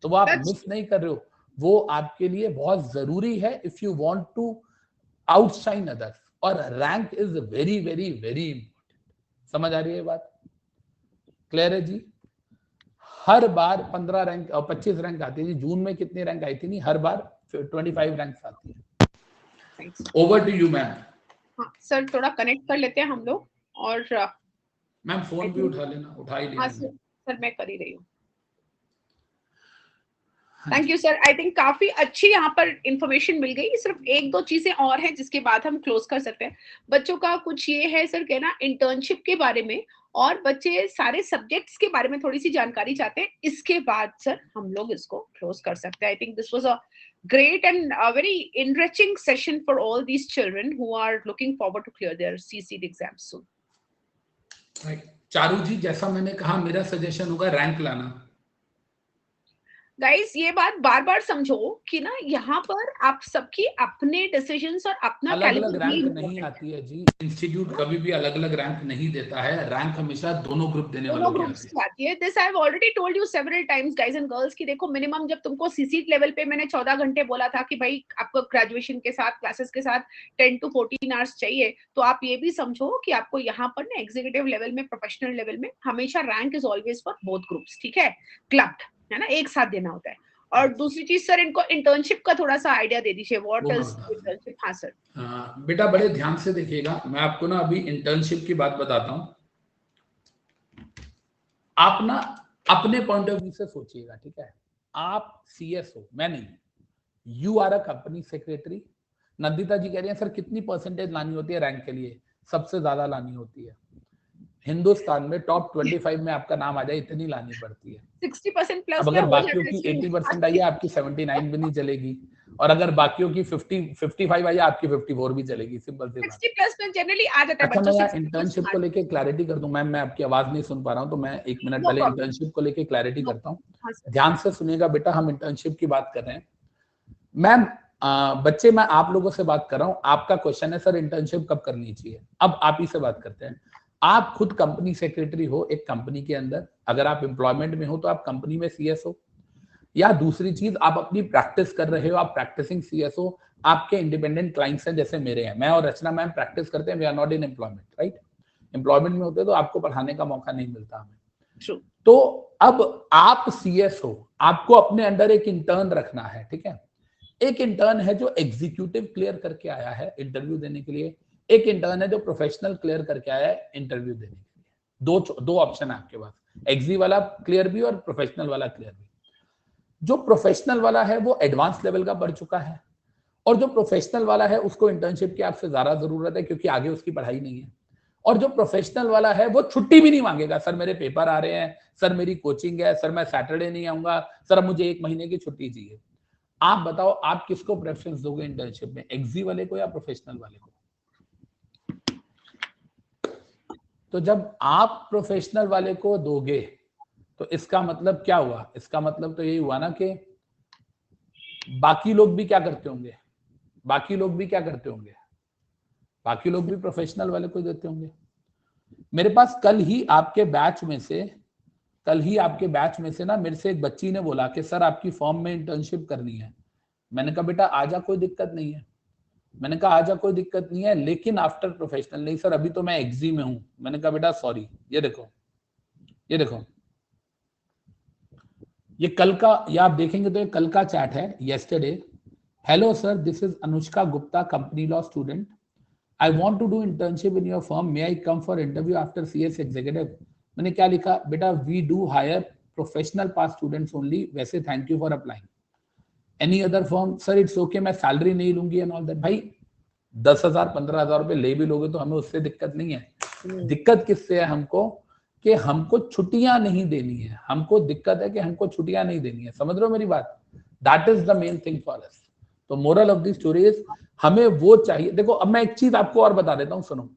तो वो आप मिस नहीं कर रहे हो। वो आपके लिए बहुत जरूरी है if you want to outshine others, और rank is very very very important. समझ आ रही है बात? क्लियर है जी? हर बार 15 रैंक और 25 रैंक आती है जी। जून में कितनी रैंक आई थी? नहीं, हर बार 25 रैंक आती है। Over to you ma'am. हाँ सर, थोड़ा कनेक्ट कर लेते हैं हम लोग। और मैम फोन भी उठा लेना, उठा ही लेना। हाँ सर मैं कर ही रही हूँ। Thank you sir. I think काफी अच्छी यहाँ पर इंफॉर्मेशन मिल गई। सिर्फ 1-2 चीजें और हैं जिसके बाद हम क्लोज कर सकते हैं। बच्चों का कुछ ये है सर कहना इंटर्नशिप के बारे में, और बच्चे सारे सब्जेक्ट्स के बारे में थोड़ी सी जानकारी चाहते हैं। इसके बाद सर हम लोग इसको क्लोज कर सकते हैं। I think this was a great and a very enriching session for all these children who are looking forward to clear their CCT exams soon. Right. Charu ji, जैसा मैंने कहा, मेरा सजेशन होगा रैंक लाना। गाइस ये बात बार बार समझो कि ना यहाँ पर आप सबकी अपने डिसीजंस और अपना अलग अलग रैंक नहीं आती है जी। इंस्टीट्यूट कभी भी अलग अलग रैंक नहीं देता है, रैंक हमेशा दोनों ग्रुप देने वालों की आती है। This I have already told you several times guys and girls कि देखो मिनिमम जब तुमको सीसीट लेवल पे मैंने 14 घंटे बोला था कि भाई आपको ग्रेजुएशन के साथ क्लासेस के साथ 10 to 14 आवर्स चाहिए, तो आप ये भी समझो कि आपको यहाँ पर ना एग्जीक्यूटिव लेवल में, प्रोफेशनल लेवल में हमेशा rank is always for both groups. ठीक है, क्लब्ड है ना, एक साथ देना होता है। और दूसरी चीज सर, इनको इंटर्नशिप का थोड़ा सा आइडिया दे दीजिए। What is internship? हाँ सर। बेटा बड़े ध्यान से देखिएगा, मैं आपको ना अभी इंटर्नशिप की बात बताता हूँ। आप ना अपने पॉइंट ऑफ व्यू से सोचिएगा, ठीक है? आप सीएस हो, मैं नहीं। You are a company secretary. Nandita ji कह रही है सर कितनी परसेंटेज लानी होती है रैंक के लिए? सबसे ज्यादा लानी होती है। हिंदुस्तान में टॉप 25 में आपका नाम आ जाए इतनी लानी पड़ती है। 60% प्लस। अब अगर बाकियों की 80% आई है, आपकी 79 भी नहीं चलेगी, और अगर बाकियों की 55 आई है, आपकी 54 भी चलेगी। सिंपल सी बात। 60 प्लस में जनरली आ जाता है। अच्छा, मैं यहाँ इंटर्नशिप को लेके क्लैरिटी कर दूं। मैम मैं आपकी आवाज नहीं सुन पा रहा हूँ, तो मैं 1 मिनट पहले इंटर्नशिप को लेके क्लैरिटी करता हूँ। ध्यान से सुनिएगा बेटा, हम इंटर्नशिप की बात कर रहे हैं। मैम बच्चे, मैं आप लोगों से बात कर रहा हूँ। आपका क्वेश्चन है सर इंटर्नशिप कब करनी चाहिए। अब आप ही से बात करते हैं। आप खुद कंपनी सेक्रेटरी हो एक कंपनी के अंदर, अगर आप एम्प्लॉयमेंट में हो तो आप कंपनी में सीएस हो, या दूसरी चीज आप अपनी प्रैक्टिस कर रहे हो, आप प्रैक्टिसिंग सीएस हो, आपके इंडिपेंडेंट क्लाइंट्स हैं जैसे मेरे हैं। मैं और रचना मैम प्रैक्टिस करते हैं, we are not in employment, right? Employment में होते तो आपको पढ़ाने का मौका नहीं मिलता हमें। तो अब आप सीएस हो, आपको अपने अंडर एक इंटर्न रखना है, ठीक है? एक इंटर्न है जो एग्जीक्यूटिव क्लियर करके आया है इंटरव्यू देने के लिए, एक इंटर्न है जो प्रोफेशनल क्लियर करके आया है इंटरव्यू देने के लिए। दो ऑप्शन है आपके पास, एक्जी वाला क्लियर भी और प्रोफेशनल वाला क्लियर भी। जो प्रोफेशनल वाला है वो एडवांस लेवल का पढ़ चुका है, और जो प्रोफेशनल वाला है उसको इंटर्नशिप की आपसे ज्यादा जरूरत है क्योंकि आगे उसकी पढ़ाई नहीं है। और जो प्रोफेशनल वाला है वो छुट्टी भी नहीं मांगेगा, सर मेरे पेपर आ रहे हैं, सर मेरी कोचिंग है, सर मैं सैटरडे नहीं आऊंगा, सर अब मुझे 1 महीने की छुट्टी चाहिए। आप बताओ आप किसको प्रेफरेंस दोगे इंटर्नशिप में, एक्जी वाले को या प्रोफेशनल वाले को? तो जब आप प्रोफेशनल वाले को दोगे तो इसका मतलब क्या हुआ? इसका मतलब तो यही हुआ ना कि बाकी लोग भी क्या करते होंगे, बाकी लोग भी प्रोफेशनल वाले को देते होंगे। मेरे पास कल ही आपके बैच में से ना मेरे से एक बच्ची ने बोला कि सर आपकी फॉर्म में इंटर्नशिप करनी है। मैंने कहा बेटा आजा, कोई दिक्कत नहीं है। लेकिन आफ्टर प्रोफेशनल। नहीं सर अभी तो मैं एक्जी में हूं। मैंने कहा बेटा सॉरी, ये देखो ये कल का, ये आप देखेंगे तो ये कल का चैट है, yesterday. Hello sir, this is Anushka Gupta, company law student. I want to do internship in your firm. May I come for interview after CS executive? मैंने क्या लिखा बेटा, we do hire professional pass students only. वैसे thank you for applying. Any other firm? Sir it's okay, मैं salary नहीं लूंगी and all that. भाई 10,000 15,000 रुपए ले भी लोगे तो हमें उससे दिक्कत नहीं है। दिक्कत किससे है हमको, कि हमको छुट्टियां नहीं देनी है। हमको दिक्कत है कि हमको छुट्टियां नहीं देनी है। समझ रहे हो मेरी बात? That is the main thing for us. तो moral of the story is हमें वो चाहिए। देखो अब मैं एक चीज आपको और बता देता हूँ, सुनो।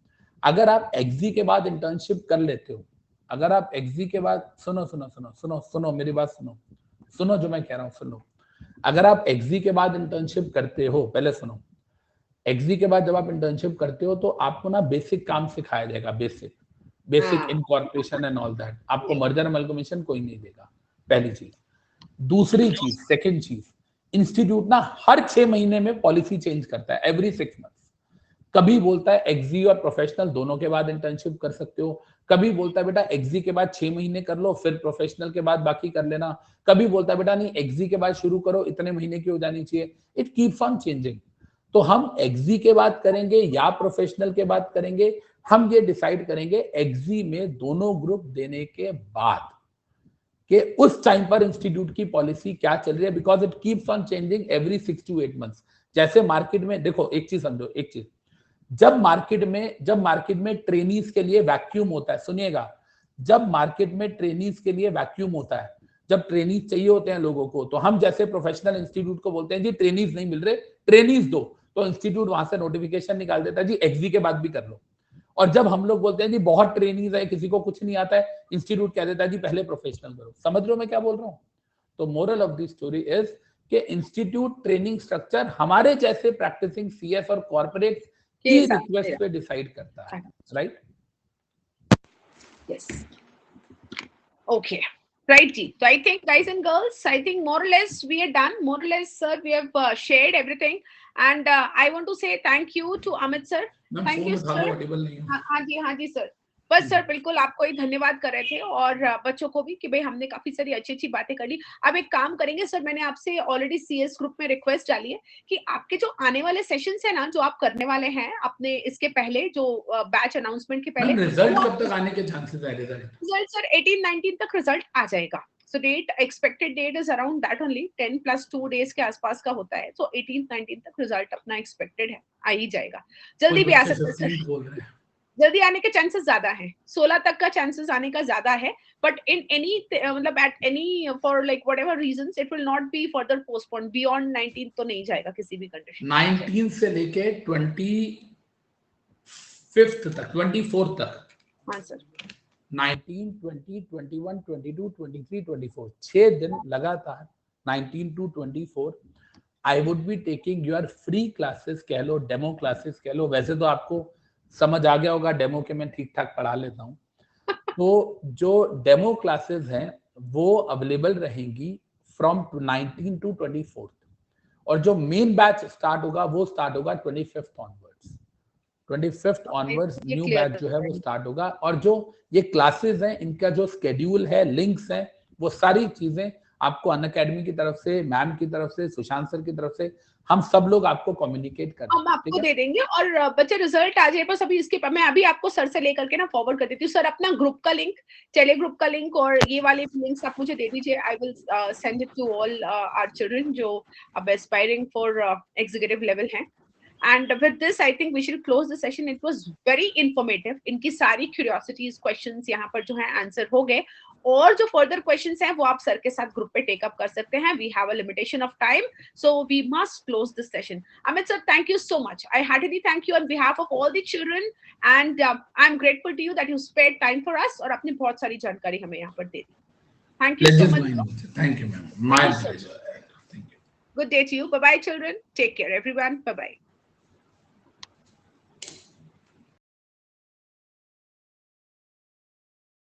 अगर आप एक्जी के बाद इंटर्नशिप कर लेते हो, अगर आप एक्जी के बाद सुनो मेरी बात सुनो जो मैं कह रहा हूँ सुनो। अगर आप एक्जी के बाद इंटर्नशिप करते हो, पहले सुनो, एक्जी के बाद जब आप इंटर्नशिप करते हो तो आपको ना बेसिक काम सिखाया जाएगा, basic incorporation and all that. आपको मर्जर अमलगमेशन कोई नहीं देगा, पहली चीज। दूसरी चीज, सेकंड चीज, इंस्टीट्यूट ना हर 6 महीने में पॉलिसी चेंज करता है, एवरी 6 मंथ्स। कभी बोलता है एक्जी और प्रोफेशनल दोनों के बाद इंटर्नशिप कर सकते हो, कभी बोलता है बेटा एक्जी के बाद 6 महीने कर लो फिर प्रोफेशनल के बाद बाकी कर लेना, कभी बोलता है बेटा नहीं एक्जी के बाद शुरू करो, इतने महीने की हो जानी चाहिए। It keeps on changing. तो हम एक्जी के बाद करेंगे या प्रोफेशनल के बाद करेंगे, हम ये डिसाइड करेंगे एक्जी में दोनों ग्रुप देने के बाद कि उस टाइम पर इंस्टीट्यूट की पॉलिसी क्या चल रही है, because it keeps on changing every 6 to 8 months. जैसे मार्केट में देखो, एक चीज समझो, एक चीज, जब मार्केट में ट्रेनीज के लिए वैक्यूम होता है, सुनिएगा, जब मार्केट में ट्रेनीज के लिए वैक्यूम होता है, जब ट्रेनीज चाहिए होते हैं लोगों को, तो हम जैसे प्रोफेशनल इंस्टीट्यूट को बोलते हैं जी ट्रेनीज नहीं मिल रहे, ट्रेनीज दो, तो इंस्टीट्यूट वहां से नोटिफिकेशन निकाल देता है जी एक्जी के बाद भी कर लो। और जब हम लोग बोलते हैं जी बहुत ट्रेनीज है, किसी को कुछ नहीं आता है, इंस्टीट्यूट कह देता है जी पहले प्रोफेशनल करो। समझ रहे हो मैं क्या बोल रहा हूँ? तो moral of the story is कि इंस्टीट्यूट ट्रेनिंग स्ट्रक्चर हमारे जैसे प्रैक्टिसिंग सीएस और कॉर्पोरेट की रिक्वेस्ट पे डिसाइड करता है, right? Yes, okay, right ji. So I think guys and girls, I think more or less we are done. More or less sir, we have shared everything, and I want to say thank you to Amit sir. Thank you sir. हाँ जी sir. बस sir बिल्कुल आपको ही धन्यवाद कर रहे थे, और बच्चों को भी कि भाई हमने काफी सारी अच्छी बातें कर ली। अब एक काम करेंगे सर, मैंने आपसे ऑलरेडी सीएस ग्रुप में रिक्वेस्ट डाली है कि आपके जो आने वाले सेशंस है ना, जो आप करने वाले हैं अपने इसके पहले, जो बैच अनाउंसमेंट के पहले, रिजल्ट कब तक आने के चांसेस है? रिजल्ट सर 18-19 तक रिजल्ट आ जाएगा। So date, expected date is around that only, 10 plus 2 days के आसपास का होता है। So 18-19 तक रिजल्ट अपना expected है, आ ही जाएगा। जल्दी भी आ सकता है, जल्दी आने के चांसेस ज्यादा है, 16 तक का चांसेस आने का ज्यादा है, बट इन एनी मतलब at any for like whatever reasons it will not be further postponed beyond 19 तो नहीं जाएगा किसी भी कंडीशन। 19 से लेके 25 तक, 24 तक। हाँ सर, 19, 20, 21, 22, 23, 24, 6 दिन लगातार 19 to 24 I would be taking your free classes कह लो, डेमो क्लासेस कह लो। वैसे तो आपको समझ आ गया होगा डेमो के मैं ठीक ठाक पढ़ा लेता हूँ। तो जो डेमो क्लासेस हैं वो अवेलेबल रहेंगी फ्रॉम 19 to 24, और जो मेन बैच स्टार्ट होगा वो स्टार्ट होगा 25th ऑनवर्ड्स न्यू बैच जो है वो स्टार्ट होगा। और जो ये क्लासेस हैं इनका जो स्केड्यूल है, लिंक्स हैं, वो सारी चीजें आपको अनअकैडमी की तरफ से, मैम की तरफ से, सुशांत सर की तरफ से हम सब लोग आपको कम्युनिकेट कर हम आपको दे देंगे। और बच्चे रिजल्ट आ जाए बस अभी इसके मैं अभी आपको सर से लेकर के ना फॉरवर्ड कर देती हूँ। सर अपना ग्रुप का लिंक, टेली ग्रुप का लिंक और ये वाले लिंक्स आप मुझे दे दीजिए। I will send it to all our children जो अब एस्पायरिंग फॉर एग्जीक्यूटिव लेवल हैं। And with this, I think we should close the session. It was very informative. इनकी सारी curiosities, questions यहाँ पर जो है answer हो गए। और जो further questions हैं वो आप सर के साथ group पे take up कर सकते हैं। We have a limitation of time, so we must close this session. Amit sir, thank you so much. I heartily thank you on behalf of all the children, and I'm grateful to you that you spared time for us और अपनी बहुत सारी जानकारी हमें यहाँ पर दे दी। Thank you so much. Thank you, ma'am. My pleasure. Thank you. Good day to you. Bye bye, children. Take care, everyone. Bye bye.